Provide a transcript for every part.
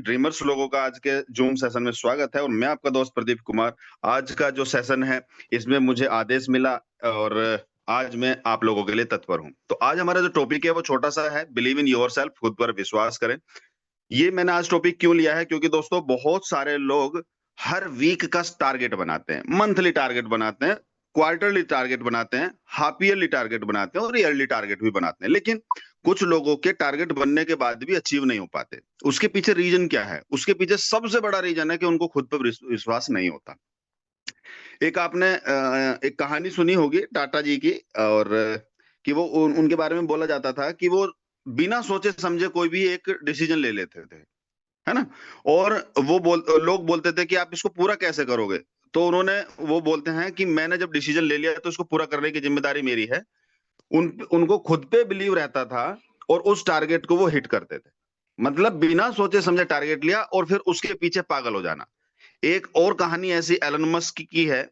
Dreamers लोगों का आज के जूम सेशन में स्वागत है और मैं आपका दोस्त प्रदीप कुमार। आज का जो सेशन है इसमें मुझे आदेश मिला और आज मैं आप लोगों के लिए तत्पर हूं। तो आज हमारा जो टॉपिक है वो छोटा सा है, बिलीव इन योरसेल्फ, खुद पर विश्वास करें। ये मैंने आज टॉपिक क्यों लिया है, क्योंकि दोस्तों बहुत सारे लोग हर वीक का टारगेट बनाते हैं, मंथली टारगेट बनाते हैं, क्वार्टरली टारगेट बनाते हैं, हाफ ईयरली टारगेट बनाते हैं और ईयरली टारगेट भी बनाते हैं। लेकिन कुछ लोगों के टारगेट बनने के बाद भी अचीव नहीं हो पाते। उसके पीछे रीजन क्या है? उसके पीछे सबसे बड़ा रीजन है कि उनको खुद पर विश्वास नहीं होता। एक आपने एक कहानी सुनी होगी टाटा जी की, और कि वो उनके बारे में बोला जाता था कि वो बिना सोचे समझे कोई भी एक डिसीजन ले लेते थे, है ना। और लोग बोलते थे कि आप इसको पूरा कैसे करोगे? तो वो बोलते हैं कि मैंने जब डिसीजन ले लिया तो इसको पूरा करने की जिम्मेदारी मेरी है। उनको खुद पे बिलीव रहता था और उस टारगेट को वो हिट करते थे। मतलब बिना सोचे समझे टारगेट लिया और फिर उसके पीछे पागल हो जाना। एक और कहानी ऐसी एलन मस्क की है।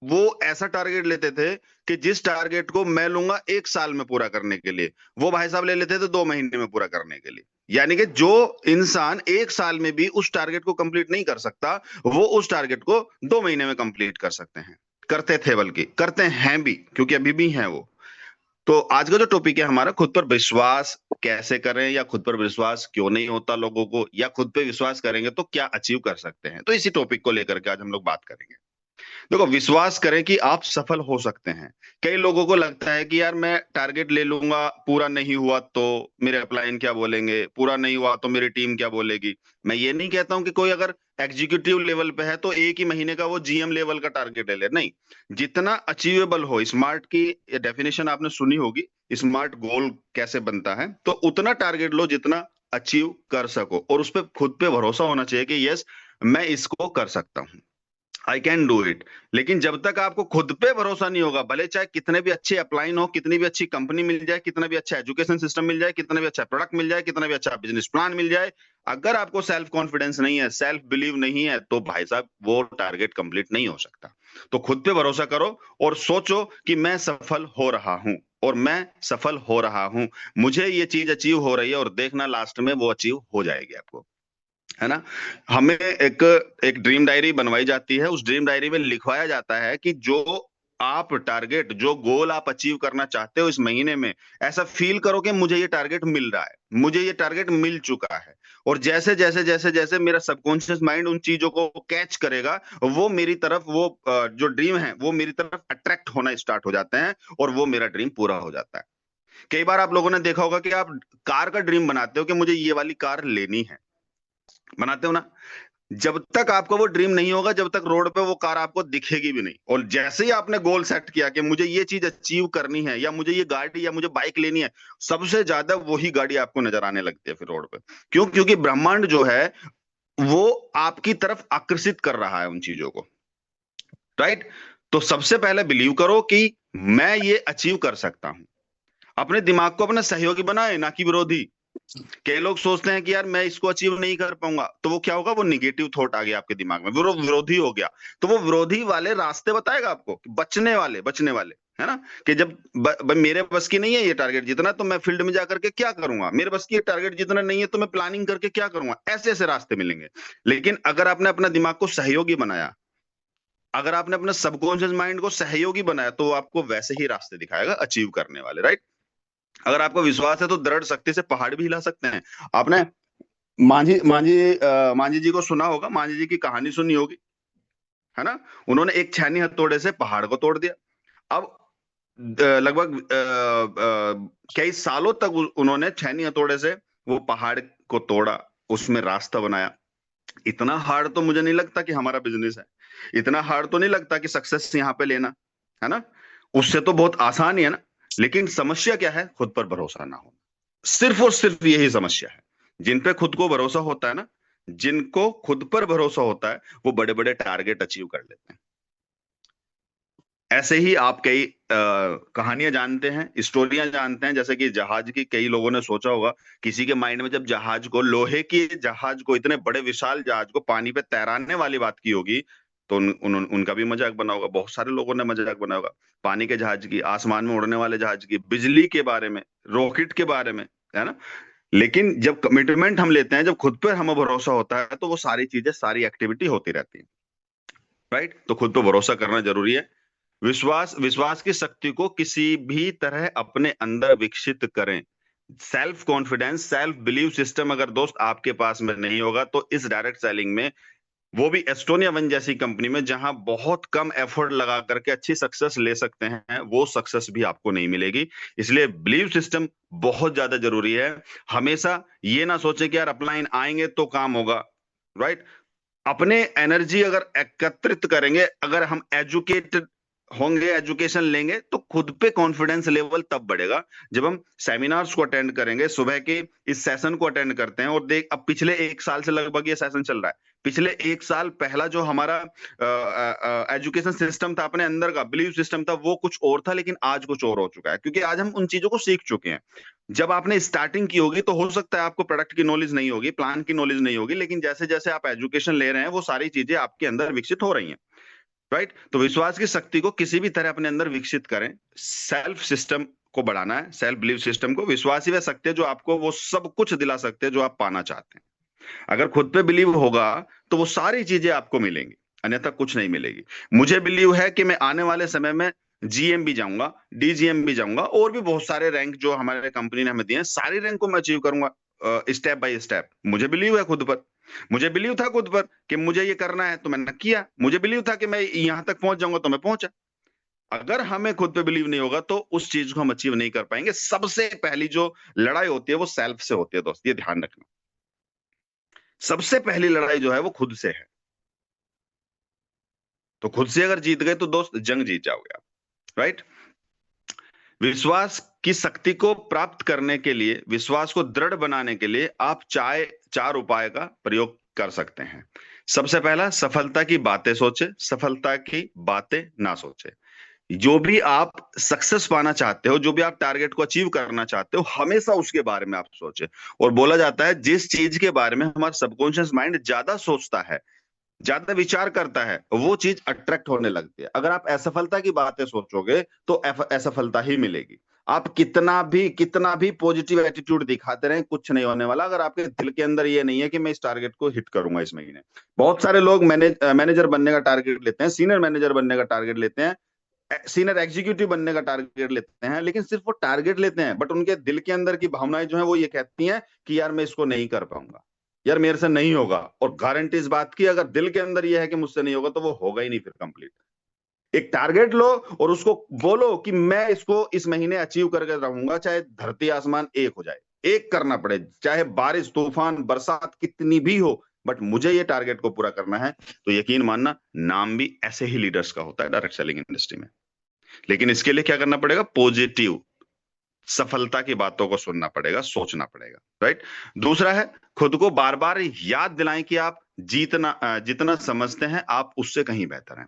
वो ऐसा टारगेट लेते थे कि जिस टारगेट को मैं लूंगा 1 साल में पूरा करने के लिए, वो भाई साहब ले लेते थे 2 महीने में पूरा करने के लिए। यानी कि जो इंसान 1 साल में भी उस टारगेट को कंप्लीट नहीं कर सकता, वो उस टारगेट को 2 महीने में कंप्लीट कर सकते हैं, करते थे, बल्कि करते हैं भी, क्योंकि अभी भी हैं वो। तो आज का जो टॉपिक है हमारा, खुद पर विश्वास कैसे करें, या खुद पर विश्वास क्यों नहीं होता लोगों को, या खुद पे विश्वास करेंगे तो क्या अचीव कर सकते हैं। तो इसी टॉपिक को लेकर के आज हम लोग बात करेंगे। देखो, विश्वास करें कि आप सफल हो सकते हैं। कई लोगों को लगता है कि यार मैं टारगेट ले लूंगा, पूरा नहीं हुआ तो मेरे अपलाइन क्या बोलेंगे, पूरा नहीं हुआ तो मेरी टीम क्या बोलेगी। मैं ये नहीं कहता हूं कि कोई अगर एग्जीक्यूटिव लेवल पे है तो एक ही महीने का वो जीएम लेवल का टारगेट ले ले, नहीं। जितना अचीवेबल हो, स्मार्ट की डेफिनेशन आपने सुनी होगी, स्मार्ट गोल कैसे बनता है, तो उतना टारगेट लो जितना अचीव कर सको, और उस पर खुद पे भरोसा होना चाहिए कि यस, मैं इसको कर सकता हूं, आई कैन डू इट। लेकिन जब तक आपको खुद पे भरोसा नहीं होगा, भले चाहे कितने भी अच्छे अपलाइन हो, कितनी भी अच्छी कंपनी मिल जाए, कितना भी अच्छा एजुकेशन सिस्टम मिल जाए, कितना भी अच्छा प्रोडक्ट मिल जाए, कितना भी अच्छा बिजनेस प्लान मिल जाए, अगर आपको सेल्फ कॉन्फिडेंस नहीं है, सेल्फ बिलीव नहीं है, तो भाई साहब वो टारगेट कंप्लीट नहीं हो सकता। तो खुद पे भरोसा करो और सोचो कि मैं सफल हो रहा हूं, और मैं सफल हो रहा हूं, मुझे ये चीज अचीव हो रही है, और देखना लास्ट में वो अचीव हो जाएगी आपको, है ना। हमें एक एक ड्रीम डायरी बनवाई जाती है। उस ड्रीम डायरी में लिखवाया जाता है कि जो आप टारगेट, जो गोल आप अचीव करना चाहते हो इस महीने में, ऐसा फील करो कि मुझे ये टारगेट मिल रहा है, मुझे ये टारगेट मिल चुका है। और जैसे जैसे जैसे जैसे मेरा सबकॉन्शियस माइंड उन चीजों को कैच करेगा, वो मेरी तरफ, वो जो ड्रीम है वो मेरी तरफ अट्रैक्ट होना स्टार्ट हो जाते हैं, और वो मेरा ड्रीम पूरा हो जाता है। कई बार आप लोगों ने देखा होगा कि आप कार का ड्रीम बनाते हो कि मुझे ये वाली कार लेनी है, बनाते हो ना। जब तक आपका वो ड्रीम नहीं होगा, जब तक रोड पे वो कार आपको दिखेगी भी नहीं। और जैसे ही आपने गोल सेट किया कि मुझे ये चीज अचीव करनी है, या मुझे ये गाड़ी या मुझे बाइक लेनी है, सबसे ज्यादा वही गाड़ी आपको नजर आने लगती है फिर रोड पे। क्यों? क्योंकि ब्रह्मांड जो है वो आपकी तरफ आकर्षित कर रहा है उन चीजों को, राइट। तो सबसे पहले बिलीव करो कि मैं ये अचीव कर सकता हूं। अपने दिमाग को अपना सहयोगी बनाए, ना कि विरोधी। कई लोग सोचते हैं कि यार मैं इसको अचीव नहीं कर पाऊंगा, तो वो क्या होगा, वो निगेटिव थॉट आ गया आपके दिमाग में, विरोधी हो गया। तो वो विरोधी वाले रास्ते बताएगा आपको, बचने वाले, है ना। कि जब मेरे बस की नहीं है ये टारगेट जीतना, तो मैं फील्ड में जाकर के क्या करूंगा, मेरे बस की ये टारगेट जीतना नहीं है तो मैं प्लानिंग करके क्या करूंगा, ऐसे ऐसे रास्ते मिलेंगे। लेकिन अगर आपने अपना दिमाग को सहयोगी बनाया, अगर आपने अपना सबकॉन्शियस माइंड को सहयोगी बनाया, तो वो आपको वैसे ही रास्ते दिखाएगा अचीव करने वाले, राइट। अगर आपको विश्वास है तो दृढ़ शक्ति से पहाड़ भी हिला सकते हैं। आपने मांझी जी को सुना होगा, मांझी जी की कहानी सुनी होगी, है ना। उन्होंने एक छेनी हथौड़े से पहाड़ को तोड़ दिया। अब लगभग कई सालों तक उन्होंने छेनी हथौड़े से वो पहाड़ को तोड़ा, उसमें रास्ता बनाया। इतना हार्ड तो मुझे नहीं लगता कि हमारा बिजनेस है, इतना हार्ड तो नहीं लगता कि सक्सेस यहाँ पे लेना, है ना। उससे तो बहुत आसान ही है ना। लेकिन समस्या क्या है? खुद पर भरोसा ना हो, सिर्फ और सिर्फ यही समस्या है। जिन पे खुद को भरोसा होता है ना, जिनको खुद पर भरोसा होता है, वो बड़े बड़े टारगेट अचीव कर लेते हैं। ऐसे ही आप कई कहानियां जानते हैं, स्टोरियां जानते हैं, जैसे कि जहाज की। कई लोगों ने सोचा होगा, किसी के माइंड में जब जहाज को, लोहे की जहाज को, इतने बड़े विशाल जहाज को पानी पे तैराने वाली बात की होगी, तो उनका भी मजाक बना होगा, बहुत सारे लोगों ने मजाक बना होगा। पानी के जहाज की, आसमान में उड़ने वाले जहाज की, बिजली के बारे में, रॉकेट के बारे में, है ना। लेकिन जब कमिटमेंट हम लेते हैं, जब खुद पर हमें भरोसा होता है, तो वो सारी चीजें, सारी एक्टिविटी होती रहती है। राइट? तो खुद पे भरोसा करना जरूरी है। विश्वास विश्वास की शक्ति को किसी भी तरह अपने अंदर विकसित करें। Self confidence, self believe system अगर दोस्त आपके पास में नहीं होगा, तो इस डायरेक्ट सेलिंग में, वो भी एस्टोनिया वन जैसी कंपनी में, जहां बहुत कम एफर्ट लगा करके अच्छी सक्सेस ले सकते हैं, वो सक्सेस भी आपको नहीं मिलेगी। इसलिए बिलीव सिस्टम बहुत ज्यादा जरूरी है। हमेशा ये ना सोचें कि यार अपलाइन आएंगे तो काम होगा। राइट? अपने एनर्जी अगर एकत्रित करेंगे, अगर हम एजुकेटेड होंगे, एजुकेशन लेंगे, तो खुद पे कॉन्फिडेंस लेवल तब बढ़ेगा जब हम सेमिनार्स को अटेंड करेंगे। सुबह के इस सेशन को अटेंड करते हैं और देख, अब पिछले 1 साल से लगभग ये सेशन चल रहा है। पिछले 1 साल पहला जो हमारा एजुकेशन सिस्टम था, अपने अंदर का बिलीव सिस्टम था, वो कुछ और था, लेकिन आज कुछ और हो चुका है, क्योंकि आज हम उन चीजों को सीख चुके हैं। जब आपने स्टार्टिंग की होगी तो हो सकता है आपको प्रोडक्ट की नॉलेज नहीं होगी, प्लान की नॉलेज नहीं होगी, लेकिन जैसे जैसे आप एजुकेशन ले रहे हैं, वो सारी चीजें आपके अंदर विकसित हो रही हैं। राइट? तो विश्वास की शक्ति को किसी भी तरह अपने अंदर विकसित करें। सेल्फ सिस्टम को बढ़ाना है, सेल्फ बिलीव सिस्टम को। विश्वास ही वह शक्ति है जो आपको वो सब कुछ दिला सकते हैं जो आप पाना चाहते हैं। अगर खुद पे बिलीव होगा तो वो सारी चीजें आपको मिलेंगी, अन्यथा कुछ नहीं मिलेगी। मुझे बिलीव है कि मैं आने वाले समय में जीएम भी जाऊंगा, डीजीएम भी जाऊंगा, और भी बहुत सारे रैंक जो हमारे कंपनी ने हमें दिए हैं, सारी रैंक को मैं अचीव करूंगा स्टेप बाय स्टेप। मुझे बिलीव है खुद पर। मुझे बिलीव था खुद पर कि मुझे ये करना है, तो मैंने किया। मुझे बिलीव था कि मैं यहां तक पहुंच जाऊंगा, तो मैं पहुंचा। अगर हमें खुद पे बिलीव नहीं होगा तो उस चीज को हम अचीव नहीं कर पाएंगे। सबसे पहली जो लड़ाई होती है वो सेल्फ से होती है दोस्त, ये ध्यान रखना। सबसे पहली लड़ाई जो है वो खुद से है। तो खुद से अगर जीत गए तो दोस्त जंग जीत जाओगे आप। राइट? विश्वास की शक्ति को प्राप्त करने के लिए, विश्वास को दृढ़ बनाने के लिए आप चार उपाय का प्रयोग कर सकते हैं। सबसे पहला, सफलता की बातें सोचे, सफलता की बातें ना सोचे। जो भी आप सक्सेस पाना चाहते हो, जो भी आप टारगेट को अचीव करना चाहते हो, हमेशा उसके बारे में आप सोचे। और बोला जाता है, जिस चीज के बारे में हमारा सबकॉन्शियस माइंड ज्यादा सोचता है, ज्यादा विचार करता है, वो चीज अट्रैक्ट होने लगती है। अगर आप असफलता की बातें सोचोगे तो असफलता ही मिलेगी। आप कितना भी पॉजिटिव एटीट्यूड दिखाते रहें, कुछ नहीं होने वाला, अगर आपके दिल के अंदर ये नहीं है कि मैं इस टारगेट को हिट करूंगा इस महीने। बहुत सारे लोग मैनेजर बनने का टारगेट लेते हैं, सीनियर मैनेजर बनने का टारगेट लेते हैं, सीनियर एग्जीक्यूटिव बनने का टारगेट लेते हैं, लेकिन सिर्फ वो टारगेट लेते हैं, बट उनके दिल के अंदर की भावनाएं जो है वो ये कहती हैं कि यार मैं इसको नहीं कर पाऊंगा, यार मेरे से नहीं होगा। और गारंटी इस बात की, अगर दिल के अंदर ये है कि मुझसे नहीं होगा, तो वो होगा ही नहीं फिर कंप्लीट। एक टारगेट लो और उसको बोलो कि मैं इसको इस महीने अचीव करके रहूंगा, चाहे धरती आसमान एक हो जाए, एक करना पड़े, चाहे बारिश तूफान बरसात कितनी भी हो, बट मुझे ये टारगेट को पूरा करना है। तो यकीन मानना, नाम भी ऐसे ही लीडर्स का होता है डायरेक्ट सेलिंग इंडस्ट्री में। लेकिन इसके लिए क्या करना पड़ेगा? पॉजिटिव सफलता की बातों को सुनना पड़ेगा, सोचना पड़ेगा। राइट? दूसरा है, खुद को बार बार याद दिलाएं कि आप जितना समझते हैं आप उससे कहीं बेहतर हैं।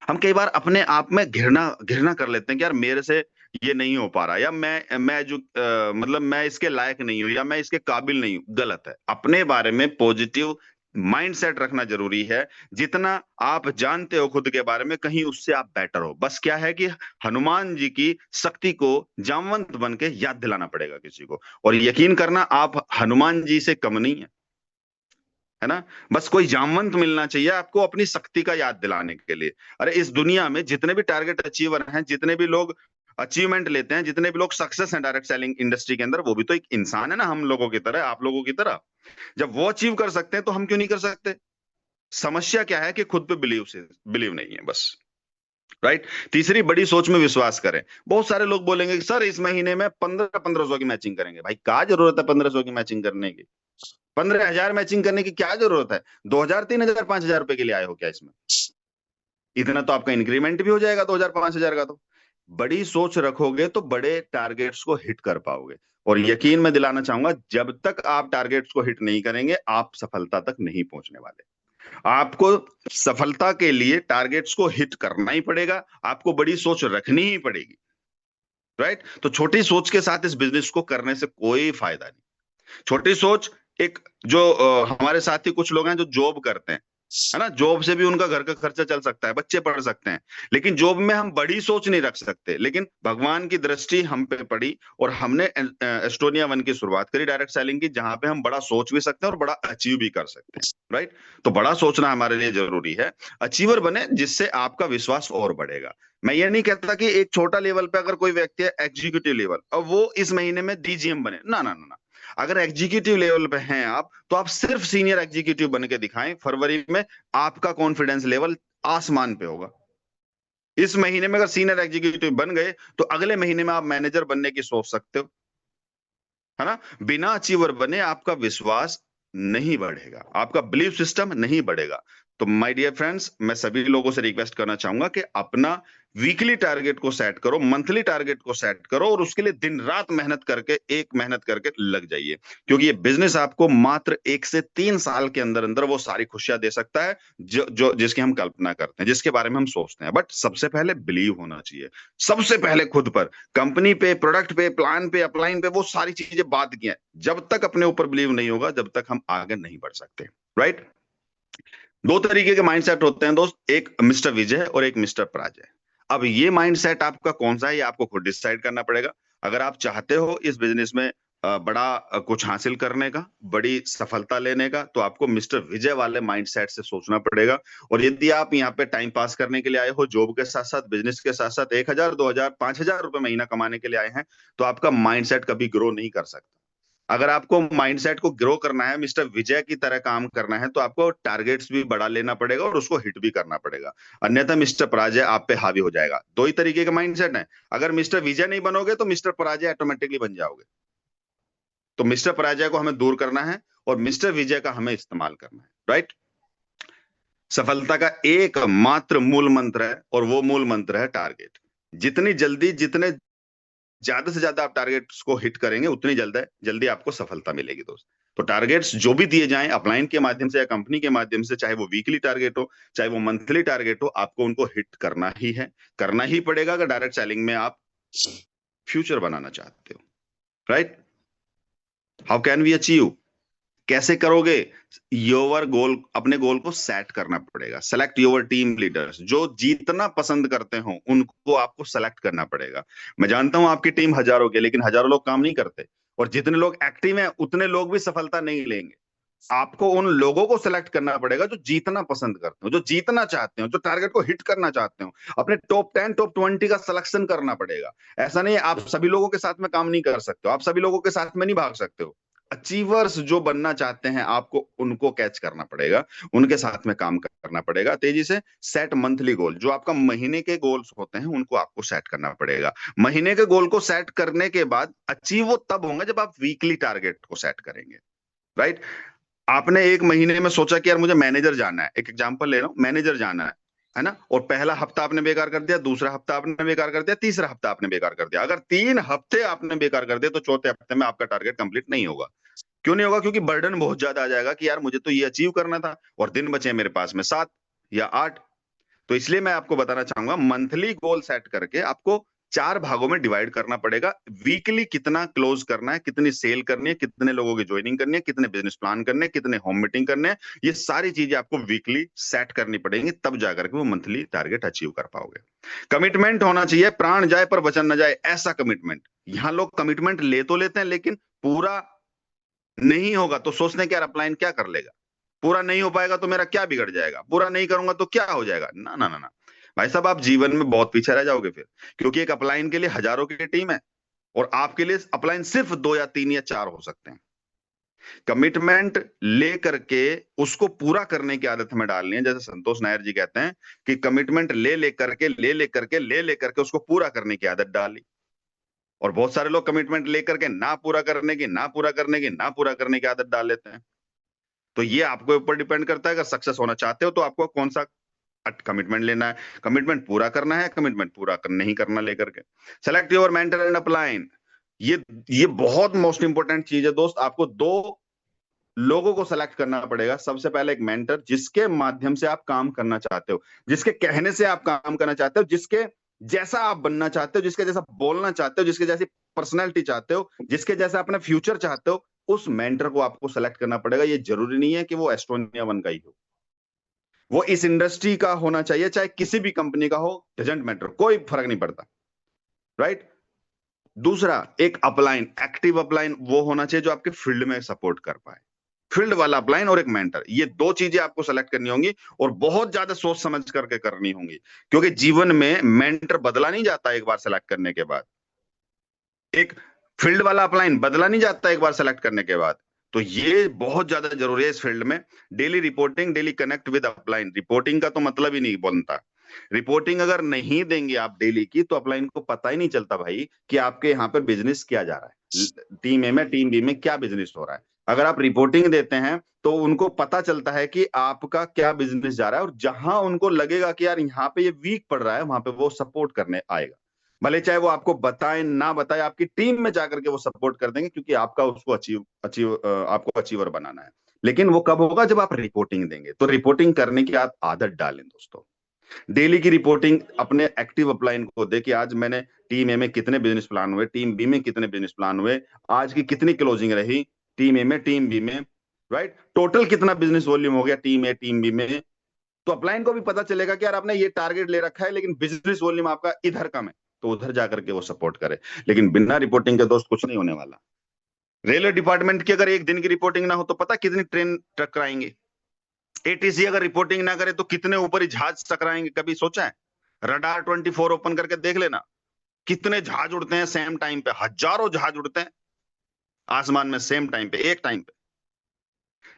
हम कई बार अपने आप में घृणा घृणा कर लेते हैं कि यार मेरे से ये नहीं हो पा रहा, या मतलब मैं इसके लायक नहीं हूं, या मैं इसके काबिल नहीं हूं। गलत है। अपने बारे में पॉजिटिव माइंडसेट रखना जरूरी है। जितना आप जानते हो खुद के बारे में, कहीं उससे आप बेटर हो। बस क्या है कि हनुमान जी की शक्ति को जामवंत बन के याद दिलाना पड़ेगा किसी को। और यकीन करना, आप हनुमान जी से कम नहीं है ना। बस कोई जामवंत मिलना चाहिए आपको अपनी शक्ति का याद दिलाने के लिए। अरे इस दुनिया में जितने भी टारगेट अचीवर हैं, जितने भी लोग अचीवमेंट लेते हैं, जितने भी लोग सक्सेस हैं डायरेक्ट सेलिंग इंडस्ट्री के अंदर, वो भी तो एक इंसान है ना, हम लोगों की तरह, आप लोगों की तरह। जब वो अचीव कर सकते हैं तो हम क्यों नहीं कर सकते? समस्या क्या है कि खुद पे बिलीव नहीं है बस। राइट? तीसरी, बड़ी सोच में विश्वास करें। बहुत सारे लोग बोलेंगे कि सर इस महीने में 1500 की मैचिंग करेंगे। भाई क्या जरूरत है 1500 की मैचिंग करने की? 15,000 मैचिंग करने की क्या जरूरत है? 2,000 3,000 5,000 रुपए के लिए आए हो क्या इसमें? इतना तो आपका इंक्रीमेंट भी हो जाएगा 2,000 5,000 का। तो बड़ी सोच रखोगे तो बड़े टारगेट्स को हिट कर पाओगे। और यकीन मैं दिलाना चाहूंगा, जब तक आप टारगेट्स को हिट नहीं करेंगे, आप सफलता तक नहीं पहुंचने वाले। आपको सफलता के लिए टारगेट्स को हिट करना ही पड़ेगा, आपको बड़ी सोच रखनी ही पड़ेगी। राइट? तो छोटी सोच के साथ इस बिजनेस को करने से कोई फायदा नहीं। छोटी सोच, एक जो हमारे साथी कुछ लोग हैं जो जॉब करते हैं, है ना। जॉब से भी उनका घर का खर्चा चल सकता है, बच्चे पढ़ सकते हैं, लेकिन जॉब में हम बड़ी सोच नहीं रख सकते। लेकिन भगवान की दृष्टि हम पे पड़ी और हमने एस्टोनिया वन की शुरुआत करी डायरेक्ट सेलिंग की, जहां पे हम बड़ा सोच भी सकते हैं और बड़ा अचीव भी कर सकते हैं। राइट। तो बड़ा सोचना हमारे लिए जरूरी है। अचीवर बने जिससे आपका विश्वास और बढ़ेगा। मैं ये नहीं कहता कि एक छोटा लेवल पे अगर कोई व्यक्ति है एग्जीक्यूटिव लेवल और वो इस महीने में डीजीएम बने, ना ना ना ना। अगर एग्जीक्यूटिव लेवल पे हैं आप, तो आप सिर्फ सीनियर एग्जीक्यूटिव बन के दिखाएं फरवरी में, आपका कॉन्फिडेंस लेवल आसमान पे होगा। इस महीने में अगर सीनियर एग्जीक्यूटिव बन गए तो अगले महीने में आप मैनेजर बनने की सोच सकते हो, है ना। बिना अचीवर बने आपका विश्वास नहीं बढ़ेगा, आपका बिलीफ सिस्टम नहीं बढ़ेगा। तो माय डियर फ्रेंड्स, मैं सभी लोगों से रिक्वेस्ट करना चाहूंगा कि अपना वीकली टारगेट को सेट करो, मंथली टारगेट को सेट करो और उसके लिए दिन रात मेहनत करके लग जाइए। क्योंकि ये बिजनेस आपको मात्र 1 से 3 साल के अंदर अंदर वो सारी खुशियां दे सकता है जो जो जिसकी हम कल्पना करते हैं, जिसके बारे में हम सोचते हैं। बट सबसे पहले बिलीव होना चाहिए, सबसे पहले खुद पर। कंपनी पे, प्रोडक्ट पे, प्लान पे, अपलाइन पे, वो सारी चीजें बात की हैं। जब तक अपने ऊपर बिलीव नहीं होगा, जब तक हम आगे नहीं बढ़ सकते। राइट। दो तरीके के माइंडसेट होते हैं दोस्त, एक मिस्टर विजय और एक मिस्टर पराजय। अब ये माइंडसेट आपका कौन सा है, ये आपको खुद डिसाइड करना पड़ेगा। अगर आप चाहते हो इस बिजनेस में बड़ा कुछ हासिल करने का, बड़ी सफलता लेने का, तो आपको मिस्टर विजय वाले माइंडसेट से सोचना पड़ेगा। और यदि आप यहाँ पे टाइम पास करने के लिए आए हो, जॉब के साथ साथ, बिजनेस के साथ साथ 1,000, 2,000, 5,000 रुपए महीना कमाने के लिए आए हैं, तो आपका माइंडसेट कभी ग्रो नहीं कर सकता। अगर आपको माइंडसेट को ग्रो करना है, मिस्टर विजय की तरह काम करना है, तो आपको टारगेट्स भी बढ़ा लेना पड़ेगा और उसको हिट भी करना पड़ेगा। अन्यथा मिस्टर पराजय आप पे हावी हो जाएगा। दो ही तरीके का माइंडसेट है। अगर मिस्टर विजय नहीं बनोगे तो मिस्टर पराजय ऑटोमेटिकली बन जाओगे। तो मिस्टर पराजय को हमें दूर करना है और मिस्टर विजय का हमें इस्तेमाल करना है। राइट। सफलता का एक मात्र मूल मंत्र है और वो मूल मंत्र है टारगेट। जितनी जल्दी, जितने ज्यादा से ज्यादा आप टारगेट्स को हिट करेंगे, उतनी जल्दी आपको सफलता मिलेगी दोस्त। तो टारगेट्स जो भी दिए जाएं अपलाइन के माध्यम से या कंपनी के माध्यम से, चाहे वो वीकली टारगेट हो, चाहे वो मंथली टारगेट हो, आपको उनको हिट करना ही पड़ेगा अगर डायरेक्ट सेलिंग में आप फ्यूचर बनाना चाहते हो। Right. How can we achieve, कैसे करोगे? योर गोल, अपने गोल को सेट करना पड़ेगा। सेलेक्ट योर टीम लीडर्स, जो जीतना पसंद करते हो उनको आपको सेलेक्ट करना पड़ेगा। मैं जानता हूं आपकी टीम हजारों की, लेकिन हजारों लोग काम नहीं करते, और जितने लोग एक्टिव हैं उतने लोग भी सफलता नहीं लेंगे। आपको उन लोगों को सेलेक्ट करना पड़ेगा जो जीतना पसंद करते हो, जो जीतना चाहते हो, जो टारगेट को हिट करना चाहते हो। अपने टॉप 10, टॉप 20 का सिलेक्शन करना पड़ेगा। ऐसा नहीं है आप सभी लोगों के साथ में काम नहीं कर सकते हो, आप सभी लोगों के साथ में नहीं भाग सकते हो। अचीवर्स जो बनना चाहते हैं, आपको उनको कैच करना पड़ेगा, उनके साथ में काम करना पड़ेगा तेजी से। सेट मंथली गोल, जो आपका महीने के गोल्स होते हैं उनको आपको सेट करना पड़ेगा। महीने के गोल को सेट करने के बाद अचीव वो तब होंगे जब आप वीकली टारगेट को सेट करेंगे। राइट। आपने एक महीने में सोचा कि यार मुझे मैनेजर जाना है, एक एग्जांपल ले रहा हूं, मैनेजर जाना है ना। और पहला हफ्ता आपने बेकार कर दिया, दूसरा हफ्ता आपने बेकार कर दिया, तीसरा हफ्ता आपने बेकार कर दिया। अगर 3 हफ्ते आपने बेकार कर दिया तो चौथे हफ्ते में आपका टारगेट कंप्लीट नहीं होगा। क्यों नहीं होगा? क्योंकि बर्डन बहुत ज्यादा आ जाएगा कि यार मुझे तो ये अचीव करना था और दिन बचे मेरे पास में 7 या 8। तो इसलिए मैं आपको बताना चाहूंगा, मंथली गोल सेट करके आपको 4 भागों में डिवाइड करना पड़ेगा। वीकली कितना क्लोज करना है, कितनी सेल करनी है, कितने लोगों की ज्वाइनिंग करनी है, कितने बिजनेस प्लान करने हैं, कितने होम मीटिंग करने हैं, ये सारी चीजें आपको वीकली सेट करनी पड़ेंगी, तब जाकर के वो मंथली टारगेट अचीव कर पाओगे। कमिटमेंट होना चाहिए, प्राण जाए पर वचन न जाए, ऐसा कमिटमेंट। यहां लोग कमिटमेंट ले तो लेते हैं, लेकिन पूरा नहीं होगा तो सोचते हैं कि यार अपलाइन क्या कर लेगा, पूरा नहीं हो पाएगा तो मेरा क्या बिगड़ जाएगा, पूरा नहीं करूंगा तो क्या हो जाएगा। ना ना ना ना भाई साहब, आप जीवन में बहुत पीछे रह जाओगे फिर। क्योंकि एक अपलाइन के लिए हजारों की टीम है और आपके लिए अपलाइन सिर्फ 2 या 3 या 4 हो सकते हैं। कमिटमेंट ले करके उसको पूरा करने की आदत हमें डालनी है। जैसे संतोष नायर जी कहते हैं कि कमिटमेंट ले लेकर के उसको पूरा करने की आदत डाली। और बहुत सारे लोग कमिटमेंट लेकर के ना पूरा करने की, ना पूरा करने की, ना पूरा करने की आदत डाल लेते हैं। तो ये आपके ऊपर डिपेंड करता है, अगर सक्सेस होना चाहते हो तो आपको कौन सा कमिटमेंट लेना है, कमिटमेंट पूरा करना है, कमिटमेंट पूरा नहीं करना लेकर के। Select your mentor and upline, ये ये बहुत मोस्ट इंपोर्टेंट चीज है दोस्त। आपको 2 लोगों को सेलेक्ट करना पड़ेगा। सबसे पहले एक मेंटर, जिसके माध्यम से आप काम करना चाहते हो, जिसके कहने से आप काम करना चाहते हो, जिसके जैसा आप बनना चाहते हो, जिसके जैसा बोलना चाहते हो, जिसके जैसी पर्सनैलिटी चाहते हो, जिसके जैसा अपना फ्यूचर चाहते हो, उस मेंटर को आपको सेलेक्ट करना पड़ेगा। ये जरूरी नहीं है कि वो एस्टोनिया वन का ही हो। वो इस इंडस्ट्री का होना चाहिए, चाहे किसी भी कंपनी का हो, डजंट मैटर, कोई फर्क नहीं पड़ता, राइट। दूसरा, एक अपलाइन, एक्टिव अपलाइन वो होना चाहिए जो आपके फील्ड में सपोर्ट कर पाए, फील्ड वाला अपलाइन और एक मेंटर, ये दो चीजें आपको सेलेक्ट करनी होंगी और बहुत ज्यादा सोच समझ करके करनी होंगी, क्योंकि जीवन में मेंटर बदला नहीं जाता एक बार सेलेक्ट करने के बाद, एक फील्ड वाला अपलाइन बदला नहीं जाता एक बार सेलेक्ट करने के बाद। तो ये बहुत ज्यादा जरूरी है इस फील्ड में। Daily reporting, daily connect with upline. Reporting का तो मतलब ही नहीं बनता, रिपोर्टिंग अगर नहीं देंगे आप डेली की, तो अपलाइन को पता ही नहीं चलता भाई कि आपके यहाँ पर बिजनेस क्या जा रहा है, टीम ए में, टीम बी में क्या बिजनेस हो रहा है। अगर आप रिपोर्टिंग देते हैं तो उनको पता चलता है कि आपका क्या बिजनेस जा रहा है, और जहां उनको लगेगा कि यार यहाँ पे ये वीक पड़ रहा है, वहां पे वो सपोर्ट करने आएगा। भले चाहे वो आपको बताए ना बताए, आपकी टीम में जाकर के वो सपोर्ट कर देंगे, क्योंकि आपका उसको आपको अचीवर बनाना है। लेकिन वो कब होगा, जब आप रिपोर्टिंग देंगे। तो रिपोर्टिंग करने की आप आदत डालें दोस्तों। डेली की रिपोर्टिंग अपने एक्टिव अपलाइन को दे कि आज मैंने टीम ए में कितने बिजनेस प्लान हुए, टीम बी में कितने बिजनेस प्लान हुए, आज की कितनी क्लोजिंग रही टीम ए में, टीम बी में, राइट, टोटल कितना बिजनेस वॉल्यूम हो गया टीम ए टीम बी में। तो अपलाइन को भी पता चलेगा कि यार आपने ये टारगेट ले रखा है, लेकिन बिजनेस वॉल्यूम आपका इधर कम है, तो उधर जाकर के वो सपोर्ट करे। लेकिन बिना रिपोर्टिंग के दोस्त कुछ नहीं होने वाला। रेलवे डिपार्टमेंट की अगर एक दिन की रिपोर्टिंग ना हो, तो पता कितनी ट्रेन टकराएंगे। एटीसी अगर रिपोर्टिंग ना करे तो कितने ऊपर ही जहाज टकराएंगे, कभी सोचा है? रडार 24 ओपन करके देख लेना, कितने जहाज उड़ते हैं सेम टाइम पे, हजारों जहाज उड़ते हैं आसमान में सेम टाइम पे, एक टाइम पे।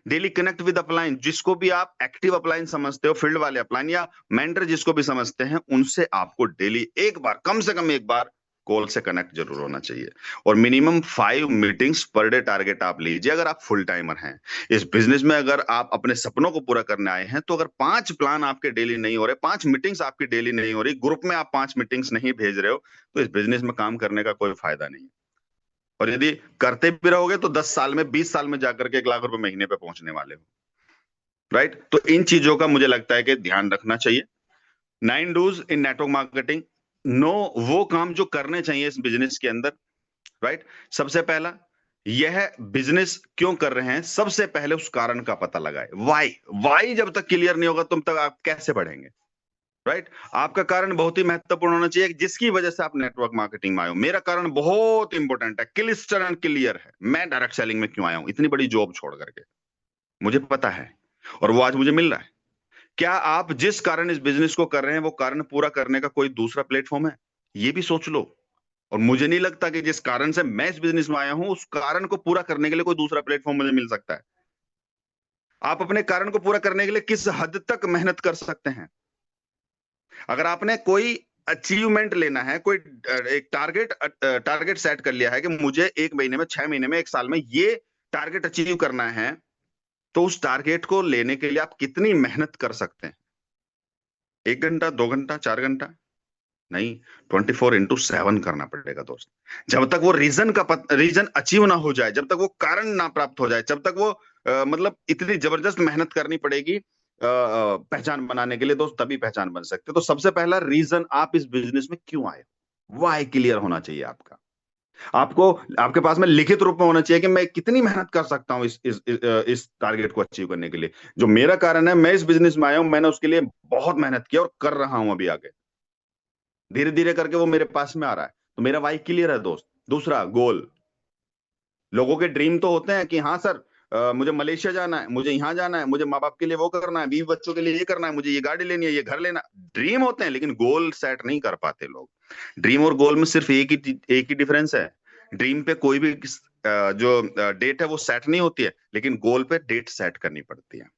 डेली कनेक्ट विद अपलाइन, जिसको भी आप एक्टिव अपलाइन समझते हो, फील्ड वाले अपलाइन या मेंटर जिसको भी समझते हैं, उनसे आपको डेली एक बार, कम से कम एक बार कॉल से कनेक्ट जरूर होना चाहिए। और minimum 5 meetings per day target आप लीजिए अगर आप फुल टाइमर हैं इस बिजनेस में। अगर आप अपने सपनों को पूरा करने आए हैं, तो अगर 5 प्लान आपके डेली नहीं हो रहे, 5 मीटिंग्स आपकी डेली नहीं हो रही, ग्रुप में आप 5 मीटिंग्स नहीं भेज रहे हो, तो इस बिजनेस में काम करने का कोई फायदा नहीं है। और यदि करते भी रहोगे तो 10 साल में, 20 साल में जाकर के 1 लाख रुपए महीने पे पहुंचने वाले हो, राइट। तो इन चीजों का मुझे लगता है कि ध्यान रखना चाहिए। 9 डूज इन नेटवर्क मार्केटिंग, नो वो काम जो करने चाहिए इस बिजनेस के अंदर, राइट। सबसे पहला, यह बिजनेस क्यों कर रहे हैं, सबसे पहले उस कारण का पता लगाए। वाई, वाई जब तक क्लियर नहीं होगा, तुम तक आप कैसे बढ़ेंगे, राइट। आपका कारण बहुत ही महत्वपूर्ण होना चाहिए, जिसकी वजह से आप नेटवर्क मार्केटिंग में आए हो। मेरा कारण बहुत इंपॉर्टेंट है, क्लिस्टर एंड क्लियर है, मैं डायरेक्ट सेलिंग में क्यों आया हूं, इतनी बड़ी जॉब छोड़ करके, मुझे पता है, और वो आज मुझे मिल रहा है। क्या आप जिस कारण इस बिजनेस को कर रहे हैं, वो कारण पूरा करने का कोई दूसरा प्लेटफॉर्म है, ये भी सोच लो। और मुझे नहीं लगता कि जिस कारण से मैं इस बिजनेस में आया हूं, उस कारण को पूरा करने के लिए कोई दूसरा प्लेटफॉर्म मुझे मिल सकता है। आप अपने कारण को पूरा करने के लिए किस हद तक मेहनत कर सकते हैं। अगर आपने कोई अचीवमेंट लेना है, कोई एक टारगेट सेट कर लिया है कि मुझे 1 महीने में, 6 महीने में, 1 साल में ये टारगेट अचीव करना है, तो उस टारगेट को लेने के लिए आप कितनी मेहनत कर सकते हैं? 1 घंटा, 2 घंटा, 4 घंटा नहीं, 24/7 करना पड़ेगा दोस्त। जब तक वो रीजन अचीव ना हो जाए, जब तक वो कारण ना प्राप्त हो जाए, जब तक वो मतलब इतनी जबरदस्त मेहनत करनी पड़ेगी पहचान बनाने के लिए दोस्त, तभी पहचान बन सकते। तो सबसे पहला रीजन, आप इस बिजनेस में क्यों आए, वाई क्लियर होना चाहिए आपका। आपको आपके पास में लिखित रूप में होना चाहिए कि मैं कितनी मेहनत कर सकता हूं इस टारगेट को अचीव करने के लिए। जो मेरा कारण है, मैं इस बिजनेस में आया हूं, मैंने उसके लिए बहुत मेहनत की और कर रहा हूं अभी आगे, धीरे धीरे करके वो मेरे पास में आ रहा है। तो मेरा वाई क्लियर है दोस्त। दूसरा, गोल। लोगों के ड्रीम तो होते हैं कि हाँ सर, मुझे मलेशिया जाना है, मुझे यहाँ जाना है, मुझे माँ बाप के लिए वो करना है, 20 बच्चों के लिए ये करना है, मुझे ये गाड़ी लेनी है, ये घर लेना। ड्रीम होते हैं, लेकिन गोल सेट नहीं कर पाते लोग। ड्रीम और गोल में सिर्फ एक ही डिफरेंस है। ड्रीम पे कोई भी जो डेट है वो सेट नहीं होती है, लेकिन गोल पे डेट सेट करनी पड़ती है।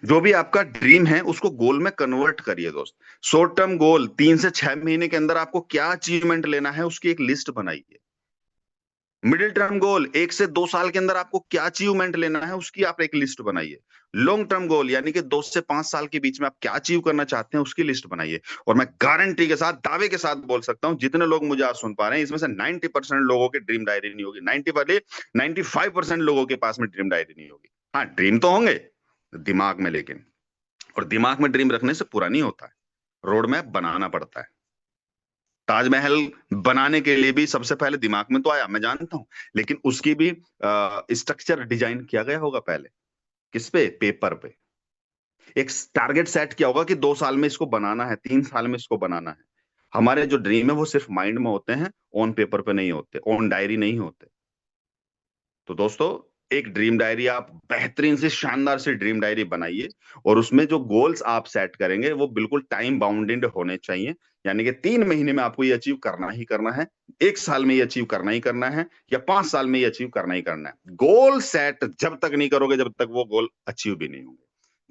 जो भी आपका ड्रीम है, उसको गोल में कन्वर्ट करिए दोस्त। शॉर्ट टर्म गोल, 3 से 6 महीने के अंदर आपको क्या अचीवमेंट लेना है, उसकी एक लिस्ट बनाइए। मिडिल टर्म गोल, 1 से 2 साल के अंदर आपको क्या अचीवमेंट लेना है, उसकी आप एक लिस्ट बनाइए। लॉन्ग टर्म गोल, यानी कि 2 से 5 साल के बीच में आप क्या अचीव करना चाहते हैं, उसकी लिस्ट बनाइए। और मैं गारंटी के साथ, दावे के साथ बोल सकता हूं, जितने लोग मुझे आज सुन पा रहे हैं, इसमें से 90% लोगों की ड्रीम डायरी नहीं होगी। 95% लोगों के पास में ड्रीम डायरी नहीं होगी। हाँ, ड्रीम तो होंगे दिमाग में, लेकिन, और दिमाग में ड्रीम रखने से पूरा नहीं होता है, रोड मैप बनाना पड़ता है। ताजमहल बनाने के लिए भी सबसे पहले दिमाग में तो आया, मैं जानता हूं, लेकिन उसकी भी स्ट्रक्चर डिजाइन किया गया होगा पहले, किस पे, पेपर पे। एक टारगेट सेट किया होगा कि 2 साल में इसको बनाना है, 3 साल में इसको बनाना है। हमारे जो ड्रीम है वो सिर्फ माइंड में होते हैं, ऑन पेपर पे नहीं होते, ऑन डायरी नहीं होते। तो दोस्तों, एक ड्रीम डायरी आप बेहतरीन से शानदार से ड्रीम डायरी बनाइए, और उसमें जो गोल्स आप सेट करेंगे वो बिल्कुल टाइम बाउंडेड होने चाहिए। यानी कि 3 महीने में आपको ये अचीव करना ही करना है, 1 साल में ये अचीव करना ही करना है, या 5 साल में ये अचीव करना ही करना है। गोल सेट जब तक नहीं करोगे, जब तक वो गोल अचीव भी नहीं होंगे।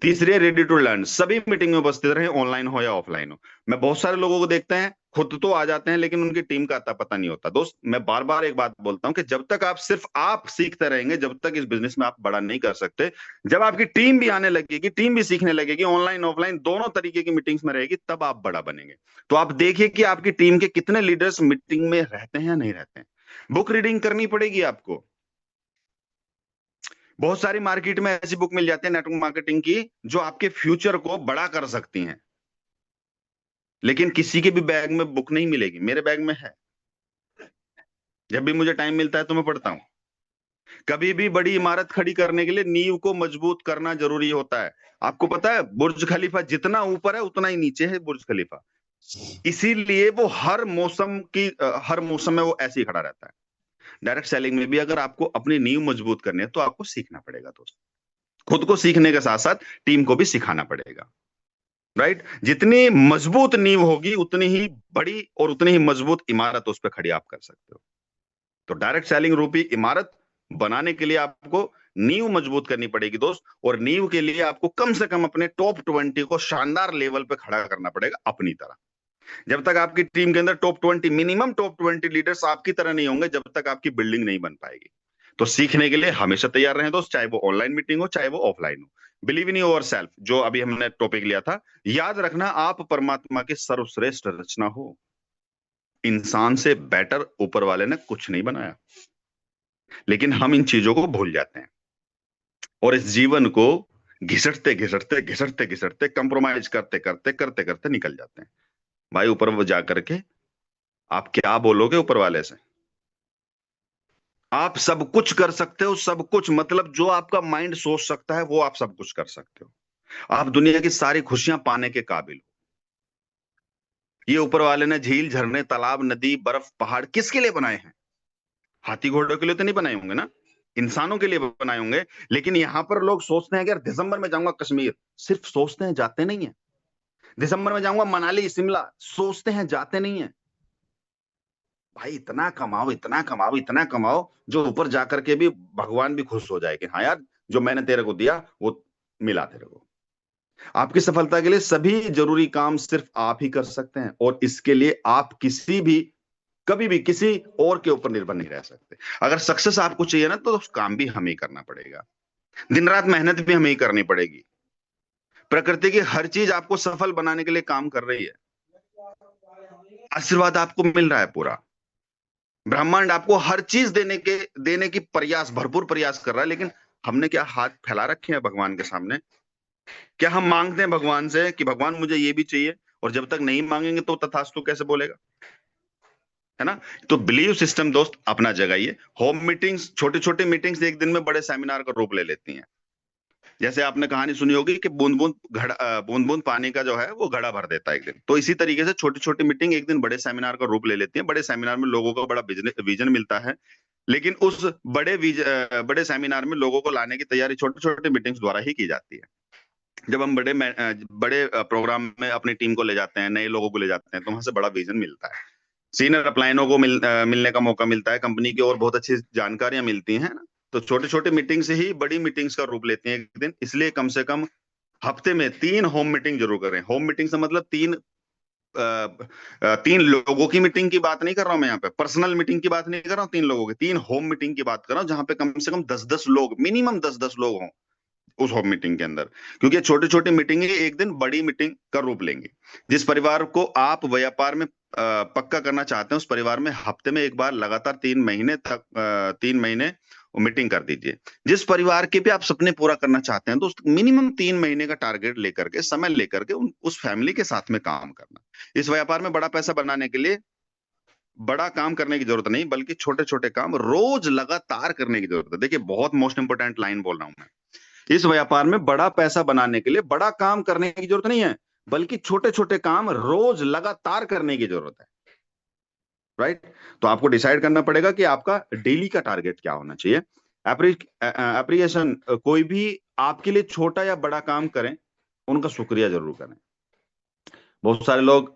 तीसरी है रेडी टू लर्न। सभी मीटिंग में उपस्थित रहे, ऑनलाइन हो या ऑफलाइन हो। मैं बहुत सारे लोगों को देखते हैं, खुद तो आ जाते हैं लेकिन उनकी टीम का अता पता नहीं होता। दोस्त, मैं बार बार एक बात बोलता हूं कि जब तक आप सिर्फ आप सीखते रहेंगे, जब तक इस बिजनेस में आप बड़ा नहीं कर सकते। जब आपकी टीम भी आने लगेगी, टीम भी सीखने लगेगी, ऑनलाइन ऑफलाइन दोनों तरीके की मीटिंग्स में रहेगी, तब आप बड़ा बनेंगे। तो आप देखिए कि आपकी टीम के कितने लीडर्स मीटिंग में रहते हैं या नहीं रहते हैं। बुक रीडिंग करनी पड़ेगी आपको। बहुत सारी मार्केट में ऐसी बुक मिल जाती है नेटवर्क मार्केटिंग की, जो आपके फ्यूचर को बड़ा कर सकती हैं। लेकिन किसी के भी बैग में बुक नहीं मिलेगी, मेरे बैग में है। जब भी मुझे टाइम मिलता है तो मैं पढ़ता हूं। कभी भी बड़ी इमारत खड़ी करने के लिए नींव को मजबूत करना जरूरी होता है। आपको पता है, बुर्ज खलीफा जितना ऊपर है उतना ही नीचे है बुर्ज खलीफा। इसीलिए वो हर मौसम में वो ऐसे ही खड़ा रहता है। डायरेक्ट सेलिंग में भी अगर आपको अपनी नींव मजबूत करनी है तो आपको सीखना पड़ेगा दोस्त। खुद को सीखने के साथ साथ टीम को भी सिखाना पड़ेगा। राइट? जितनी मजबूत नींव होगी, उतनी ही बड़ी और उतनी ही मजबूत इमारत उस पर खड़ी आप कर सकते हो। तो डायरेक्ट सेलिंग रूपी इमारत बनाने के लिए आपको नींव मजबूत करनी पड़ेगी दोस्त। और नींव के लिए आपको कम से कम अपने टॉप 20 को शानदार लेवल पे खड़ा करना पड़ेगा अपनी तरह। जब तक आपकी टीम के अंदर टॉप 20, मिनिमम टॉप 20 लीडर्स आपकी तरह नहीं होंगे, जब तक आपकी बिल्डिंग नहीं बन पाएगी। तो सीखने के लिए हमेशा तैयार रहें दोस्त, चाहे वो ऑनलाइन मीटिंग हो, चाहे वो ऑफलाइन हो। बिलीव इन योर सेल्फ, जो अभी हमने टॉपिक लिया था। याद रखना, आप परमात्मा की सर्वश्रेष्ठ रचना हो। इंसान से बेटर ऊपर वाले ने कुछ नहीं बनाया। लेकिन हम इन चीजों को भूल जाते हैं और इस जीवन को घिसटते घिसटते घिसटते घिसटते, कंप्रोमाइज करते करते करते करते निकल जाते हैं। भाई, ऊपर वो जा करके आप क्या बोलोगे ऊपर वाले से? आप सब कुछ कर सकते हो, सब कुछ मतलब जो आपका माइंड सोच सकता है वो आप सब कुछ कर सकते हो। आप दुनिया की सारी खुशियां पाने के काबिल हो। ये ऊपर वाले ने झील, झरने, तालाब, नदी, बर्फ, पहाड़ किसके लिए बनाए हैं? हाथी घोड़ों के लिए तो नहीं बनाए होंगे ना, इंसानों के लिए बनाए होंगे। लेकिन यहां पर लोग सोचते हैं कि यार दिसंबर में जाऊंगा कश्मीर, सिर्फ सोचते हैं, जाते नहीं है। दिसंबर में जाऊंगा मनाली, शिमला, सोचते हैं, जाते नहीं है। भाई, इतना कमाओ, इतना कमाओ, इतना कमाओ, जो ऊपर जाकर के भी भगवान भी खुश हो जाए कि हाँ यार, जो मैंने तेरे को दिया वो मिला तेरे को। आपकी सफलता के लिए सभी जरूरी काम सिर्फ आप ही कर सकते हैं, और इसके लिए आप किसी भी, कभी भी किसी और के ऊपर निर्भर नहीं रह सकते। अगर सक्सेस आपको चाहिए ना, तो उस काम भी हमें ही करना पड़ेगा। दिन रात मेहनत भी हमें ही करनी पड़ेगी। प्रकृति की हर चीज आपको सफल बनाने के लिए काम कर रही है। आशीर्वाद आपको मिल रहा है पूरा। ब्रह्मांड आपको हर चीज देने की प्रयास, भरपूर प्रयास कर रहा है। लेकिन हमने क्या हाथ फैला रखे हैं भगवान के सामने? क्या हम मांगते हैं भगवान से कि भगवान मुझे ये भी चाहिए, और जब तक नहीं मांगेंगे तो तथास्तु कैसे बोलेगा? है ना? तो बिलीव सिस्टम दोस्त अपना जगाइए। होम मीटिंग्स, छोटी छोटी मीटिंग्स एक दिन में बड़े सेमिनार का रूप ले लेती हैं। जैसे आपने कहानी सुनी होगी कि बूंद बूंद पानी का जो है वो घड़ा भर देता है एक दिन। तो इसी तरीके से छोटी छोटी मीटिंग एक दिन बड़े सेमिनार का रूप ले लेती है। बड़े सेमिनार में लोगों को बड़ा विजन मिलता है। लेकिन उस बड़े सेमिनार में लोगों को लाने की तैयारी छोटे छोटे मीटिंग्स द्वारा ही की जाती है। जब हम बड़े प्रोग्राम में अपनी टीम को ले जाते हैं, नए लोगों को ले जाते हैं, तो वहां से बड़ा विजन मिलता है। सीनियर अपलाइनों को मिलने का मौका मिलता है, कंपनी की और बहुत अच्छी जानकारियां मिलती हैं ना। तो छोटे छोटे मीटिंग से ही बड़ी मीटिंग्स का रूप लेती हैं एक दिन। इसलिए कम से कम हफ्ते में 3 होम मीटिंग जरूर करें। होम मीटिंग से मतलब 3 लोगों की मीटिंग की बात नहीं कर रहा हूं मैं, यहाँ पे पर्सनल मीटिंग की बात नहीं कर रहा हूँ, 3 लोगों की, 3 होम मीटिंग की बात कर रहा हूँ, जहां पे कम से कम 10-10 लोग, मिनिमम 10-10 लोग हों उस होम मीटिंग के अंदर। क्योंकि छोटे छोटे मीटिंग एक दिन बड़ी मीटिंग का रूप लेंगे। जिस परिवार को आप व्यापार में पक्का करना चाहते हैं, उस परिवार में हफ्ते में एक बार लगातार 3 महीने मीटिंग कर दीजिए। जिस परिवार के भी आप सपने पूरा करना चाहते हैं, तो मिनिमम 3 महीने का टारगेट लेकर के, समय लेकर के उस फैमिली के साथ में काम करना। इस व्यापार में बड़ा पैसा बनाने के लिए बड़ा काम करने की जरूरत नहीं, बल्कि छोटे छोटे काम रोज लगातार करने की जरूरत है। देखिए, बहुत मोस्ट इंपोर्टेंट लाइन बोल रहा हूं मैं। इस व्यापार में बड़ा पैसा बनाने के लिए बड़ा काम करने की जरूरत नहीं है, बल्कि छोटे छोटे काम रोज लगातार करने की जरूरत है। राइट? तो आपको डिसाइड करना पड़ेगा कि आपका डेली का टारगेट क्या होना चाहिए। एप्रिसिएशन, कोई भी आपके लिए छोटा या बड़ा काम करें, उनका शुक्रिया जरूर करें। बहुत सारे लोग